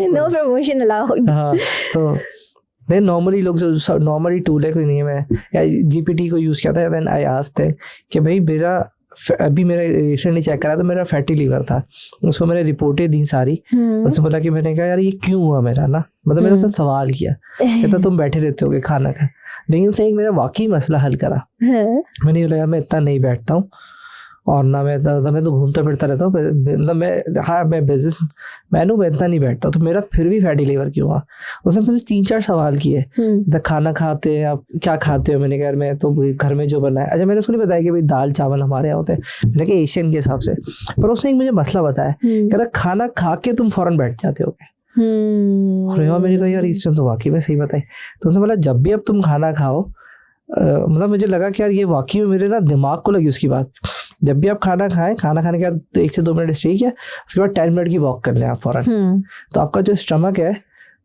Speaker 1: नो प्रमोशन अलाउड।
Speaker 2: हाँ, तो नहीं, नॉर्मली लोग जो नॉर्मली टूल है कोई नहीं है, मैं GPT को यूज किया था। देन आई आस्क्ड कि भाई मेरा अभी मेरा रिसेंटली चेक करा तो मेरा फैटी लीवर था, उसको मैंने रिपोर्टें दी सारी। उसने बोला कि, मैंने कहा यार ये क्यों हुआ मेरा ना, मतलब मैंने उससे सवाल किया, कहता तुम बैठे रहते होगे खाना खा, लेकिन उसने एक मेरा वाकई मसला हल करा। मैंने बोला यार मैं इतना नहीं बैठता हूँ, और ना मैं तो घूमता फिरता रहता हूँ, मतलब मैं बिजनेस मैन हूँ, मैं इतना नहीं बैठता, तो मेरा फिर भी फैटी लीवर क्यों हुआ? उसने मुझे 3-4 सवाल किए। खाना खाते हैं आप, क्या खाते हो? मैंने कहा मैं तो घर में जो बना है। अच्छा, मैंने उसको नहीं बताया कि भाई दाल चावल हमारे यहाँ होते हैं, मैंने कहा एशियन के हिसाब से। पर उसने एक मुझे मसला बताया, कह रहा खाना खा के तुम फौरन बैठ जाते हो। और यार मैंने कहा यार इसने तो वाकई में सही बताई। तो उसने बोला जब भी अब तुम खाना खाओ, मतलब मुझे लगा कि यार ये वाकई में मेरे ना दिमाग को लगी उसकी बात। जब भी आप खाना खाएं, खाना खाने के बाद तो 1 से 2 मिनट स्टे किया, उसके बाद 10 मिनट की वॉक कर लें आप फौरन। तो आपका जो स्टमक है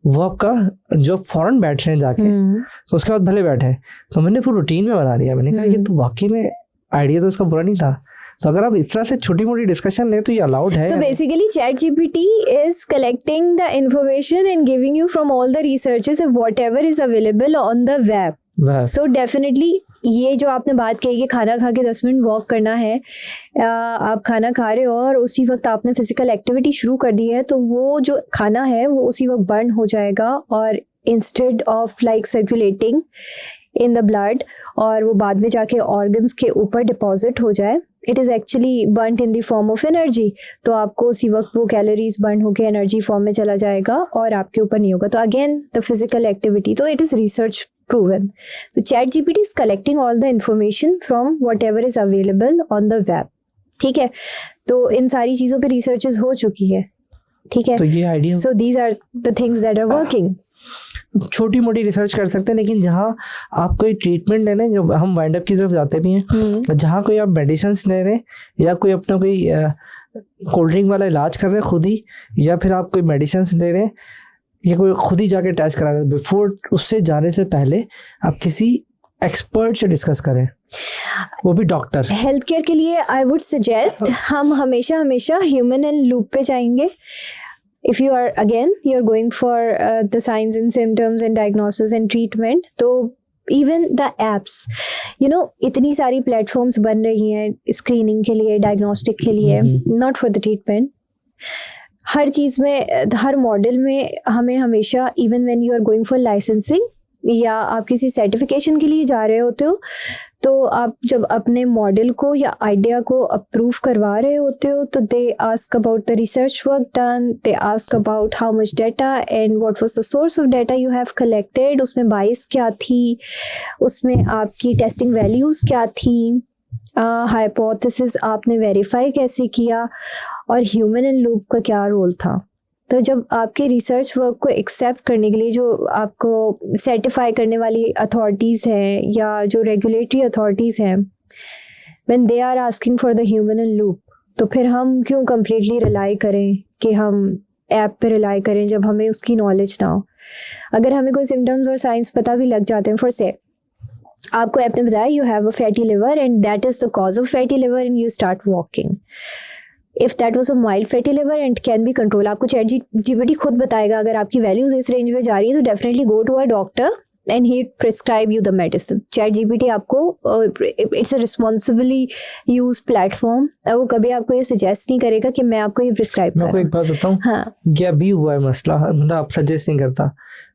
Speaker 2: वो आपका जो फौरन बैठ रहे हैं जाके, तो उसके बाद भले बैठे। तो मैंने फिर रूटीन में बना लिया। मैंने कहा ये तो वाकई में आइडिया तो इसका बुरा नहीं था। तो अगर आप इस तरह से छोटी मोटी डिस्कशन लें तो ये अलाउड है।
Speaker 1: So basically ChatGPT is collecting the information and giving you from all the researches of whatever is available on the web. So definitely ये जो आपने बात कही कि खाना खा के 10 मिनट वॉक करना है, आप खाना खा रहे हो और उसी वक्त आपने फिजिकल एक्टिविटी शुरू कर दी है, तो वो जो खाना है वो उसी वक्त बर्न हो जाएगा, और instead of like circulating in the blood और वो बाद में जाके ऑर्गन्स के ऊपर डिपॉजिट हो जाए, it is actually burn in the form of energy. तो आपको उसी वक्त वो कैलोरीज बर्न होकर एनर्जी फॉर्म में चला जाएगा और आपके ऊपर नहीं होगा। तो अगेन द फिजिकल एक्टिविटी, तो it is research proven. So ChatGPT is collecting all the information from whatever is available on the web. ठीक है, तो इन सारी चीज़ों पे रिसर्चेस हो चुकी है। ठीक है,
Speaker 2: तो ये idea,
Speaker 1: so these are the things that are working.
Speaker 2: छोटी मोटी रिसर्च कर सकते हैं, लेकिन जहाँ आप कोई ट्रीटमेंट ले रहे, जो हम वाइंड अप की तरफ जाते भी हैं, जहाँ कोई आप मेडिसिन ले रहे या कोई अपना कोई कोल्ड ड्रिंक वाला इलाज कर रहे हैं खुद ही, या फिर आप कोई मेडिसिन ले रहे हैं या कोई खुद ही जाके टेस्ट करा रहे हैं, बिफोर उससे जाने से पहले आप किसी एक्सपर्ट से डिस्कस करें, वो भी डॉक्टर।
Speaker 1: हेल्थ केयर के लिए आई वुड सजेस्ट हम हमेशा ह्यूमन इन लूप पे जाएंगे। If you are going for the signs and symptoms and diagnosis and treatment, तो इवन द एप्स, इतनी सारी प्लेटफॉर्म्स बन रही हैं स्क्रीनिंग के लिए, डायग्नोस्टिक के लिए, नॉट फॉर द ट्रीटमेंट। हर चीज़ में, हर मॉडल में हमें हमेशा, even when you are going for licensing या आप किसी सर्टिफिकेशन के लिए जा रहे होते हो, तो आप जब अपने मॉडल को या आइडिया को अप्रूव करवा रहे होते हो, तो they ask about the research work done, they ask about how much data and what was the source of data you have collected, उसमें बाइस क्या थी, उसमें आपकी टेस्टिंग वैल्यूज़ क्या थी, हाइपोथेसिस आपने वेरीफाई कैसे किया, और ह्यूमन इन लूप का क्या रोल था। तो जब आपके रिसर्च वर्क को एक्सेप्ट करने के लिए जो आपको सर्टिफाई करने वाली अथॉरिटीज़ हैं या जो रेगुलेटरी अथॉरिटीज़ हैं, when they are asking for the human in loop, तो फिर हम क्यों कम्प्लीटली रिलाई करें कि हम ऐप पे रिलाई करें जब हमें उसकी नॉलेज ना हो। अगर हमें कोई सिम्टम्स और साइंस पता भी लग जाते हैं, फॉर से आपको ऐप ने बताया you have a fatty liver and that is the cause of fatty liver and you start walking, if that was a mild fatty liver and can be control, आपको ChatGPT खुद बताएगा अगर आपकी वैल्यूज इस रेंज में जा रही है तो definitely go to a doctor and he prescribe you the medicine. ChatGPT आपको, it's a responsibly use platform, वो कभी आपको ये सजेस्ट नहीं करेगा कि मैं आपको ये प्रिस्क्राइब करूं।
Speaker 2: मैं आपको एक बात बताऊं, हाँ, ये अभी हुआ है मसला, मतलब आप सजेस्ट नहीं करता,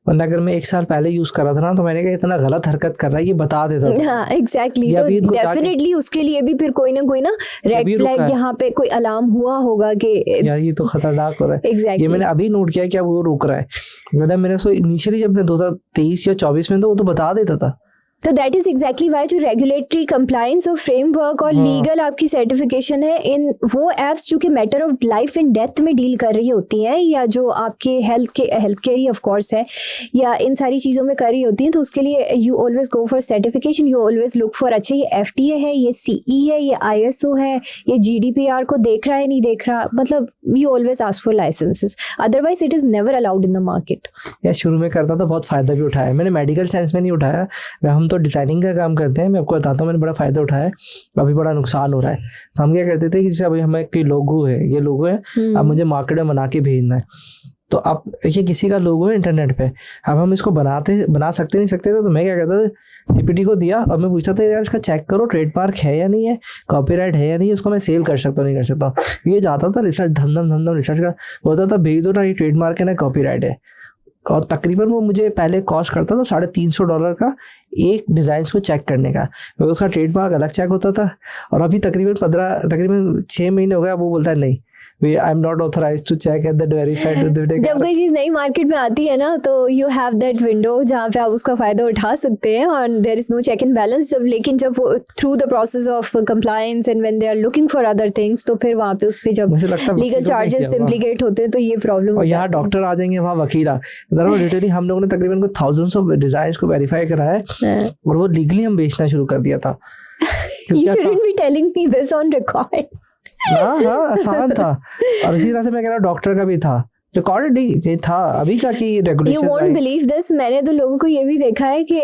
Speaker 2: वरना अगर मैं 1 साल पहले यूज कर रहा था ना, तो मैंने कहा इतना गलत हरकत कर रहा है, ये बता देता था।
Speaker 1: हाँ एग्जैक्टली, तो डेफिनेटली उसके लिए भी फिर कोई ना रेड फ्लैग यहाँ पे कोई अलार्म हुआ होगा कि
Speaker 2: यार ये तो खतरनाक हो रहा है।
Speaker 1: Exactly.
Speaker 2: ये मैंने अभी नोट किया कि अब वो रुक रहा है, मतलब मैंने उसको इनिशियली जब मैं 2023 या 24 में, तो वो तो बता देता था।
Speaker 1: तो दैट इज एग्जैक्टली वाई जो रेगुलेटरी कंप्लायंस और फ्रेमवर्क और लीगल आपकी सर्टिफिकेशन है, इन वो एप्स जो कि matter of life and death में डील कर रही होती हैं, या जो आपके health care he of course है, या इन सारी चीज़ों में कर रही होती हैं, तो उसके लिए you always go for certification, you always look for अच्छा ये FDA है, ये CE है, ये ISO है, ये GDPR को देख रहा है नहीं देख रहा, मतलब you always ask for licenses, otherwise it is never allowed in the market.
Speaker 2: यार शुरू में करता था, बहुत फ़ायदा भी उठाया मैंने, मेडिकल साइंस में नहीं उठाया, हम तो डिज़ाइनिंग का काम करते हैं, मैं आपको बताता हूँ मैंने बड़ा फ़ायदा उठाया है, अभी बड़ा नुकसान हो रहा है। तो हम क्या करते थे कि जैसे अभी हमें कोई लोगो है, ये लोगो है, अब मुझे मार्केट में बना के भेजना है, तो आप ये किसी का लोगो है इंटरनेट पे, अब हम इसको बना सकते नहीं सकते थे, तो मैं क्या करता था GPT को दिया और मैं पूछता था यार इसका चेक करो ट्रेडमार्क है या नहीं है, कॉपीराइट है या नहीं, इसको मैं सेल कर सकता हूँ नहीं कर सकता। ये जाता था रिसर्च, धम रिसर्च का, बोलता था भेज दो ना, ये ट्रेडमार्क है ना कॉपीराइट है, और तकरीबन वो मुझे पहले कॉस्ट करता था $350 का एक डिज़ाइन को चेक करने का, क्योंकि उसका ट्रेडमार्क अलग चेक होता था। और अभी तकरीबन 6 महीने हो गया, वो बोलता है नहीं, I am not authorized to check at the verified.
Speaker 1: जब कोई चीज नई मार्केट में आती है ना, तो यू हैव दैट विंडो जहाँ पे आप उसका फायदा उठा सकते हैं और there is no check and balance. लेकिन जब through the process of compliance and when they are looking for other things, तो फिर वहाँ पे उस पे जब लीगल चार्जेस इम्प्लीकेट होते हैं तो ये प्रॉब्लम।
Speaker 2: और यहाँ डॉक्टर आ जाएंगे, वहाँ वकील आ, लिटरली हम लोगों ने तकरीबन थाउजेंड्स ऑफ डिजाइन को वेरीफाई करा है और वो लीगली हम बेचना शुरू कर दिया था।
Speaker 1: You shouldn't be telling me this on record.
Speaker 2: हाँ आसान था। और इसी तरह से मैं कह रहा हूँ डॉक्टर का भी था, रिकॉर्डेड नहीं था, अभी जाके regulation.
Speaker 1: You won't believe this, मैंने तो लोगों को ये भी देखा है कि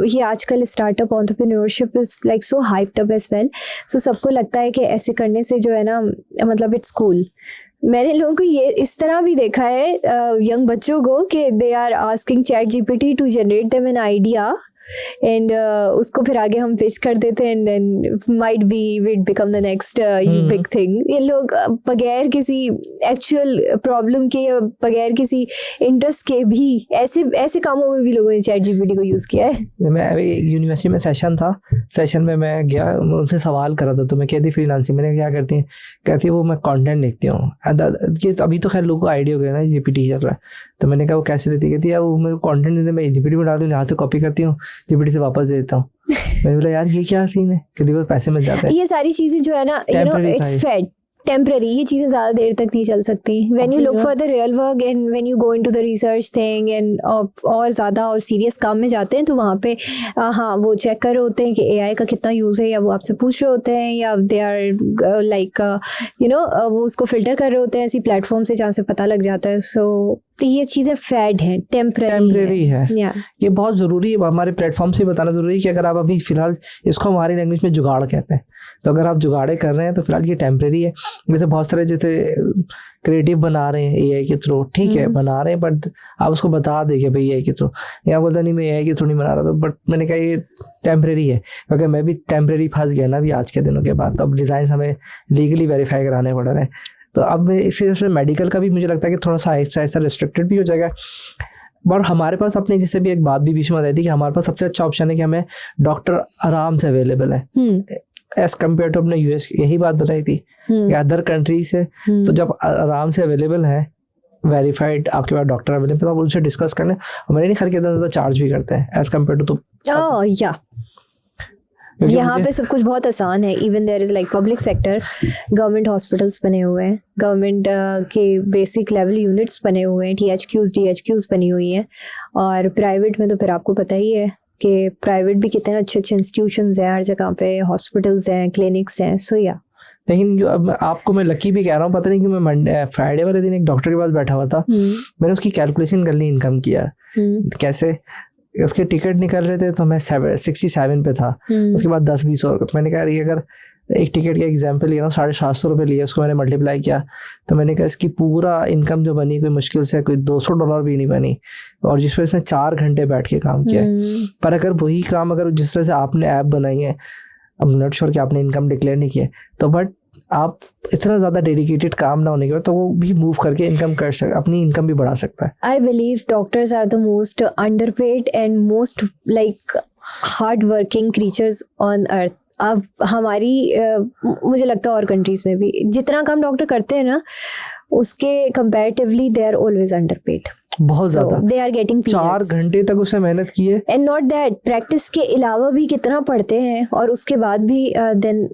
Speaker 1: ये आजकल startup entrepreneurship is like so hyped up as well. सो सबको लगता है कि ऐसे करने से जो है ना, मतलब इट्स कूल। मैंने लोगों को ये इस तरह भी देखा है, यंग बच्चों को, कि they are asking ChatGPT to generate them an idea and उसको फिर आगे हम पेश कर देते हैं, and then might be we'd become the next big thing. ये लोग बगैर किसी एक्चुअल प्रॉब्लम के या बगैर किसी इंटरेस्ट के भी ऐसे कामों में भी लोगों ने ChatGPT को यूज किया है। मैं
Speaker 2: अभी यूनिवर्सिटी में सेशन में मैं गया, उनसे सवाल करा था, तो मैं कहती फ्रीलांसिंग मैंने क्या करती है, कहती है वो मैं कंटेंट लिखती हूँ। अभी तो खैर लोगों को आइडिया हो गया ना GPT चल रहा है, तो मैंने कहा वो कैसे लेती, कहती है वो मेरे कंटेंट देते, मैं GPT में डालती हूँ, यहाँ से कॉपी करती हूँ, GPT से वापस दे देता हूँ। मैं बोला यार ये क्या सीन है, कभी वो पैसे मिल जाते हैं।
Speaker 1: ये सारी चीजें जो है ना, you know, it's fad temporary. ये चीजें ज्यादा देर तक नहीं चल सकती। When you look for the real work and when you go into the research thing and और ज्यादा और सीरियस काम में जाते हैं, तो वहाँ पे हाँ वो चेक कर रहे होते हैं कि AI का कितना यूज है, या वो आपसे पूछ रहे होते हैं, या they are like you know वो उसको फिल्टर कर रहे होते हैं ऐसी प्लेटफॉर्म से जहाँ से पता लग जाता है। सो तो ये चीजें फैड हैं, टेम्पररी है।
Speaker 2: ये बहुत जरूरी है, हमारे प्लेटफॉर्म से बताना जरूरी है कि अगर आप अभी फिलहाल, इसको हमारी लैंग्वेज में जुगाड़ कहते हैं, तो अगर आप जुगाड़े कर रहे हैं तो फिलहाल ये टेम्पररी है। जैसे बहुत सारे जैसे क्रिएटिव बना रहे हैं AI के थ्रू, ठीक है बना रहे हैं, बट आप उसको बता देंगे भाई AI के थ्रू, या बोलता नहीं मैं AI के थ्रू नहीं बना रहा था, बट मैंने कहा ये टेम्पररी है, क्योंकि मैं भी टेम्पररी फंस गया ना अभी आज के दिनों के बाद। तो अब डिज़ाइन हमें लीगली वेरीफाई कराने पड़ रहे हैं। तो अब इसी तरह से मेडिकल का भी मुझे लगता है कि थोड़ा सा ऐसा रिस्ट्रिक्टेड भी हो जाएगा। और हमारे पास अपने जैसे भी एक बात भी बीच में बताई थी कि हमारे पास सबसे अच्छा ऑप्शन है कि हमें डॉक्टर आराम से अवेलेबल है एज कम्पेयर टू अपने US। यही बात बताई थी या अदर कंट्री से। तो जब आराम से अवेलेबल है, वेरीफाइड आपके पास डॉक्टर अवेलेबल, तो आप उनसे डिस्कस करने, हमारे नहीं खर्च ज़्यादा चार्ज भी करते हैं एज कम्पेयर टू। तो
Speaker 1: या यहाँ पे सब कुछ बहुत आसान है। Even there is like public sector, government hospitals बने हुए हैं, गवर्नमेंट के बेसिक लेवल यूनिट्स बने हुए हैं, THQs DHQs बनी हुई हैं। और प्राइवेट में तो फिर आपको पता ही है कि प्राइवेट भी कितने अच्छे अच्छे इंस्टीट्यूशंस हैं, हर जगह पे हॉस्पिटल्स हैं, क्लिनिक्स हैं। सो या
Speaker 2: लेकिन जो अब आपको मैं लकी भी कह रहा हूँ, पता नहीं कि मैं फ्राइडे वाले दिन एक डॉक्टर के पास बैठा हुआ था, मैंने उसकी कैलकुलेशन कर ली इनकम किया कैसे। उसके टिकट निकल रहे थे तो मैं 67 पे था, उसके बाद 10-20 और। तो मैंने कहा अगर एक टिकट का एग्जाम्पल लिया ना, $750 लिया, उसको मैंने मल्टीप्लाई किया, तो मैंने कहा इसकी पूरा इनकम जो बनी कोई मुश्किल से कोई $200 भी नहीं बनी, और जिस पर इसने 4 घंटे बैठ के काम किया। पर अगर वही काम अगर जिस तरह से आपने ऐप बनाई है, अब नॉट श्योर कि आपने इनकम डिक्लेयर नहीं किया, तो बट आप इतना ज़्यादा डेडिकेटेड काम ना होने के बाद तो वो भी मूव करके इनकम कर सकता, अपनी इनकम भी बढ़ा सकता है।
Speaker 1: I believe doctors are the most underpaid and most like hard working creatures on earth. अब हमारी मुझे लगता है और कंट्रीज में भी जितना काम डॉक्टर करते हैं ना, उसके comparatively they are always underpaid.
Speaker 2: बहुत ज्यादा
Speaker 1: दे आर गेटिंग
Speaker 2: 4 घंटे तक उसने मेहनत की है।
Speaker 1: एंड नॉट दैट, प्रैक्टिस के अलावा भी कितना पढ़ते हैं, और उसके बाद भी then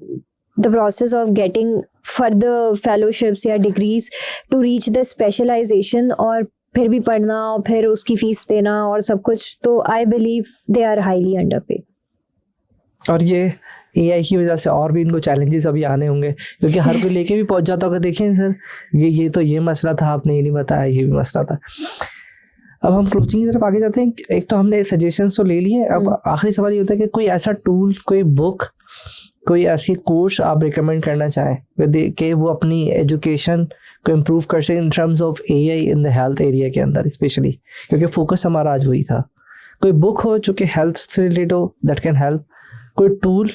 Speaker 1: the process of getting further fellowships या degrees to reach the specialization, और फिर भी पढ़ना और फिर उसकी फीस देना और सब कुछ। तो I believe they are highly underpaid।
Speaker 2: और ये AI की वजह से और भी इनको चैलेंजेस अभी आने होंगे, क्योंकि हर कोई लेके भी पहुंच जाता होगा, देखिए सर ये तो ये मसला था, आपने ये नहीं बताया, ये भी मसला था। अब हम क्लोजिंग की तरफ आगे जाते हैं। एक तो हमने सजेशंस तो ले लिए, अब आखिरी सवाल ये होता है कि कोई ऐसा टूल, कोई बुक, कोई ऐसी कोर्स आप रिकमेंड करना चाहें कि वो अपनी एजुकेशन को इम्प्रूव कर सके in terms of AI in the health area के अंदर स्पेशली, क्योंकि फोकस हमारा आज वही था। कोई बुक हो जो कि हेल्थ से रिलेटेड हो दैट कैन हेल्प, कोई टूल,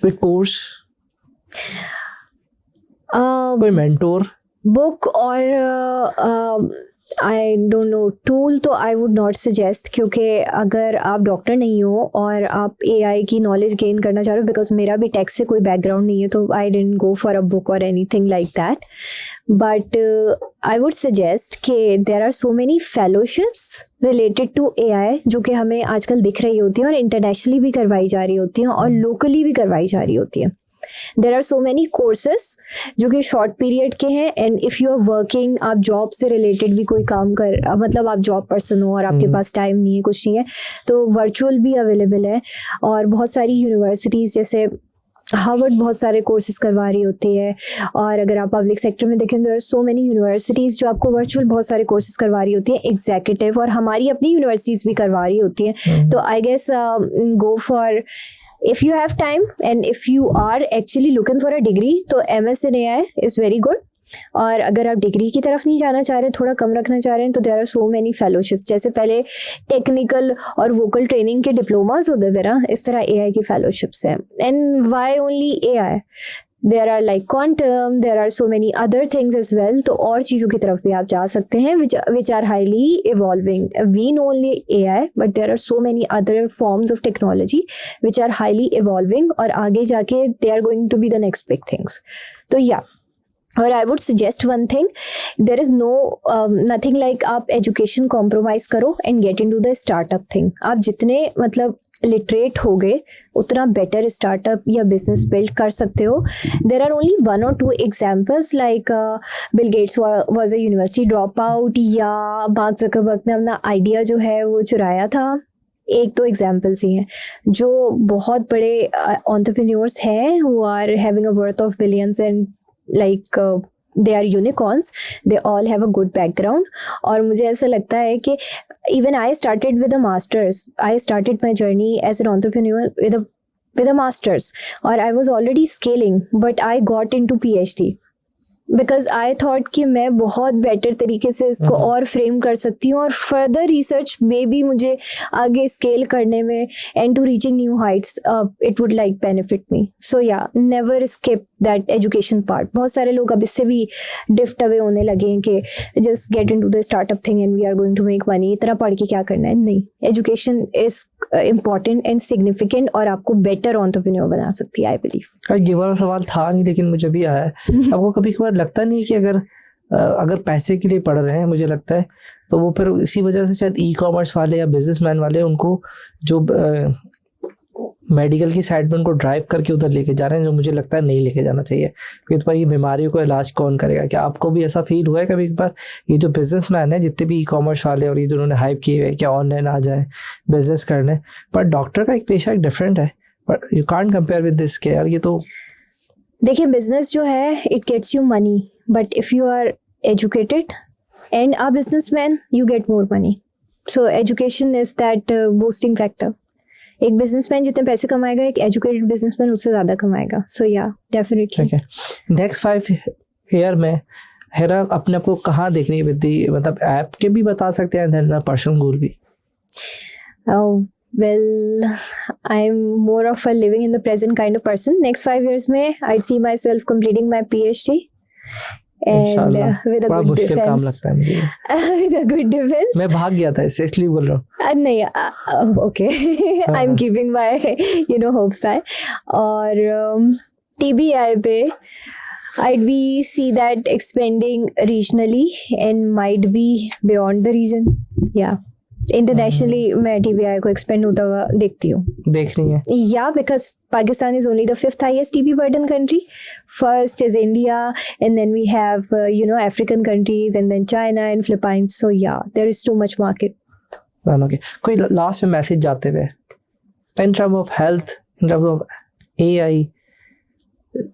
Speaker 2: कोई कोर्स, कोई मेंटोर।
Speaker 1: बुक और आई डोंट नो, टूल तो आई वुड नॉट सजेस्ट, क्योंकि अगर आप डॉक्टर नहीं हो और आप AI की नॉलेज गेन करना चाह रहे हो, बिकॉज मेरा भी टेक से कोई बैकग्राउंड नहीं है, तो I didn't go for a book और anything like that, but I would suggest कि there are so many fellowships related to AI जो कि हमें आजकल दिख रही होती हैं और इंटरनेशनली भी करवाई जा रही होती हैं और लोकली भी करवाई जा रही होती हैं. There are so many courses जो कि शॉर्ट पीरियड के हैं, and if you are working, आप जॉब से रिलेटेड भी कोई काम मतलब आप जॉब पर्सन हो और आपके पास टाइम नहीं है, कुछ नहीं है, तो वर्चुअल भी अवेलेबल है. और बहुत सारी यूनिवर्सिटीज़ जैसे हार्वर्ड बहुत सारे कोर्सेज करवा रही होती है, और अगर आप पब्लिक सेक्टर में देखें तो देयर सो मेनी यूनिवर्सिटीज़ जो आपको वर्चुअल बहुत सारे कोर्सेज करवा रही होती है, एग्जीक्यूटिव, और हमारी अपनी यूनिवर्सिटीज़ भी करवा रही होती हैं. तो I guess go for, if you have time and if you are actually looking for a degree, तो MS in AI is very good. और अगर आप डिग्री की तरफ नहीं जाना चाह रहे हैं, थोड़ा कम रखना चाह रहे हैं, तो there are so many fellowships. जैसे पहले टेक्निकल और वोकल ट्रेनिंग के डिप्लोमास होते थे ना, इस तरह AI की फेलोशिप्स हैं. And why only AI? There are like quantum, there are so many other things as well. तो और चीज़ों की तरफ भी आप जा सकते हैं which are highly evolving. We know only AI, but there are so many other forms of technology which are highly evolving, और आगे जाके they are going to be the next big things. तो yeah. और I would suggest one thing, there is no nothing like आप एजुकेशन कॉम्प्रोमाइज़ करो and get in to the startup thing. आप जितने मतलब लिटरेट हो गए उतना बेटर स्टार्टअप या बिजनेस बिल्ड कर सकते हो. There are only 1 or 2 examples, like Bill Gates was a university drop out, या मार्क ज़करबर्ग ने अपना आइडिया जो है वो चुराया था. 1-2 एग्जाम्पल्स ही हैं. जो बहुत बड़े एंटरप्रेन्योर्स हैं who are having a worth of billions and like they are unicorns, they all have a good background. और मुझे ऐसा लगता है कि even I started with a masters, I started my journey as an entrepreneur with a masters, और I was already scaling, but I got into PhD because I thought कि मैं बहुत बेटर तरीके से इसको और फ्रेम कर सकती हूँ, और फर्दर रिसर्च में भी मुझे आगे स्केल करने में and to reaching new heights it would like benefit me. So yeah, never skip that education part. बहुत सारे लोग अब इससे भी डिफ्ट अवे होने लगे हैं कि just get in to the startup thing and we are going to make money, इतना पढ़ के क्या करना है. नहीं, education is important and significant और आपको बेटर एंटरप्रेन्योर बना सकती है, आई बिलीव.
Speaker 2: ये वाला सवाल था नहीं, लेकिन मुझे भी आया है. आपको कभी कभार लगता नहीं कि अगर पैसे के लिए पढ़ रहे हैं, मुझे लगता है तो वो फिर इसी वजह से शायद ई-कॉमर्स वाले या बिजनेसमैन वाले उनको जो मेडिकल की साइड में उनको ड्राइव करके उधर लेके जा रहे हैं, जो मुझे लगता है नहीं लेके जाना चाहिए. क्योंकि तो ये बीमारियों का इलाज कौन करेगा? क्या आपको भी ऐसा फील हुआ है कभी एक बार, ये जो बिजनेसमैन है, जितने भी ई-कॉमर्स वाले और ये जिन्होंने हाइप किए हुए क्या ऑनलाइन आ जाए बिजनेस करने, पर डॉक्टर का एक पेशा एक डिफरेंट है, but you can't compare with this के यार. ये तो
Speaker 1: देखिए, बिजनेस जो है it gets you money, but if you are educated and a businessman you get more money. So education is that boosting factor. एक बिजनेसमैन जितने पैसे कमाएगा, एक एजुकेटेड बिजनेसमैन उससे ज़्यादा कमाएगा. सो या, डेफिनेटली.
Speaker 2: नेक्स्ट 5 ईयर में हेरा अपने आप को कहाँ देखनी है विद मतलब ऐप के भी बता सकते हैं, पर्सनल गोल भी?
Speaker 1: Well, I'm more of a living in the present kind of person. Next 5 years में I'd see myself completing my PhD and with a good defense. काम लगता है मुझे. With a good defense.
Speaker 2: मैं भाग गया था इसलिए बोल रहा हूँ.
Speaker 1: नहीं, okay. I'm keeping my hopes high. और TBI पे I'd be see that expanding regionally and might be beyond the region. Yeah. Internationally मैं TBI को एक्सपेंड होता हुआ देखती हूँ.
Speaker 2: देखनी है.
Speaker 1: Yeah because Pakistan is only the 5th highest TB burden country. First is India and then we have African countries and then China and Philippines. So yeah, there is too much market.
Speaker 2: Okay, कोई लास्ट में मैसेज जाते हुए in term of health, in term of AI,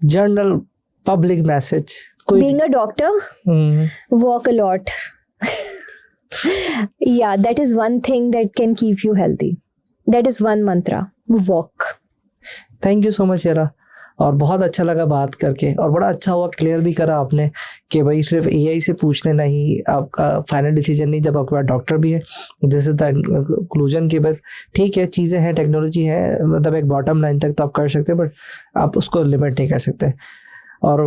Speaker 2: general public message?
Speaker 1: Being a doctor, walk a lot. Yeah, that is one thing that can keep you healthy. That is one mantra. Walk.
Speaker 2: Thank you so much, Hera. और बहुत अच्छा लगा बात करके, और बड़ा अच्छा हुआ क्लियर भी करा आपने कि भाई सिर्फ AI से पूछ लेना ही आपका फाइनल डिसीजन नहीं, जब आपके पास डॉक्टर भी है. दिस इज द कंक्लूजन कि बस ठीक है, चीज़ें हैं, टेक्नोलॉजी है, मतलब एक बॉटम लाइन तक तो आप कर सकते हैं, बट आप उसको लिमिट नहीं कर सकते. और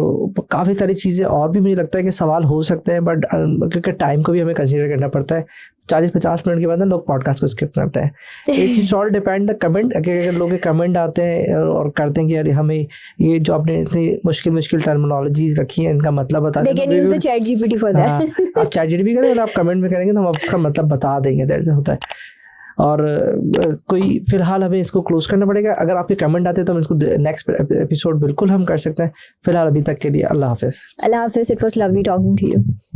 Speaker 2: काफ़ी सारी चीज़ें और भी मुझे लगता है कि सवाल हो सकते हैं, बट क्योंकि टाइम को भी हमें कंसीडर करना पड़ता है। 40-50 मिनट के बाद ना लोग पॉडकास्ट को स्किप करते हैं। It's all depend the comment, अगर लोग के कमेंट आते हैं और करते हैं कि यार हमें ये जो आपने इतनी मुश्किल टर्मिनोलॉजीज रखी है इनका मतलब बता
Speaker 1: They can use the chat GPT for that.
Speaker 2: आप चैट जीपीटी करें और आप कमेंट में करेंगे तो हम उसका मतलब बता देंगे, दैट होता है। और कोई फिलहाल हमें इसको क्लोज करना पड़ेगा। अगर आपके कमेंट आते हैं तो हम इसको नेक्स्ट एपिसोड बिल्कुल हम कर सकते हैं। फिलहाल अभी तक के लिए अल्लाह हाफिज़।
Speaker 1: Allah Hafiz, it was lovely talking to you.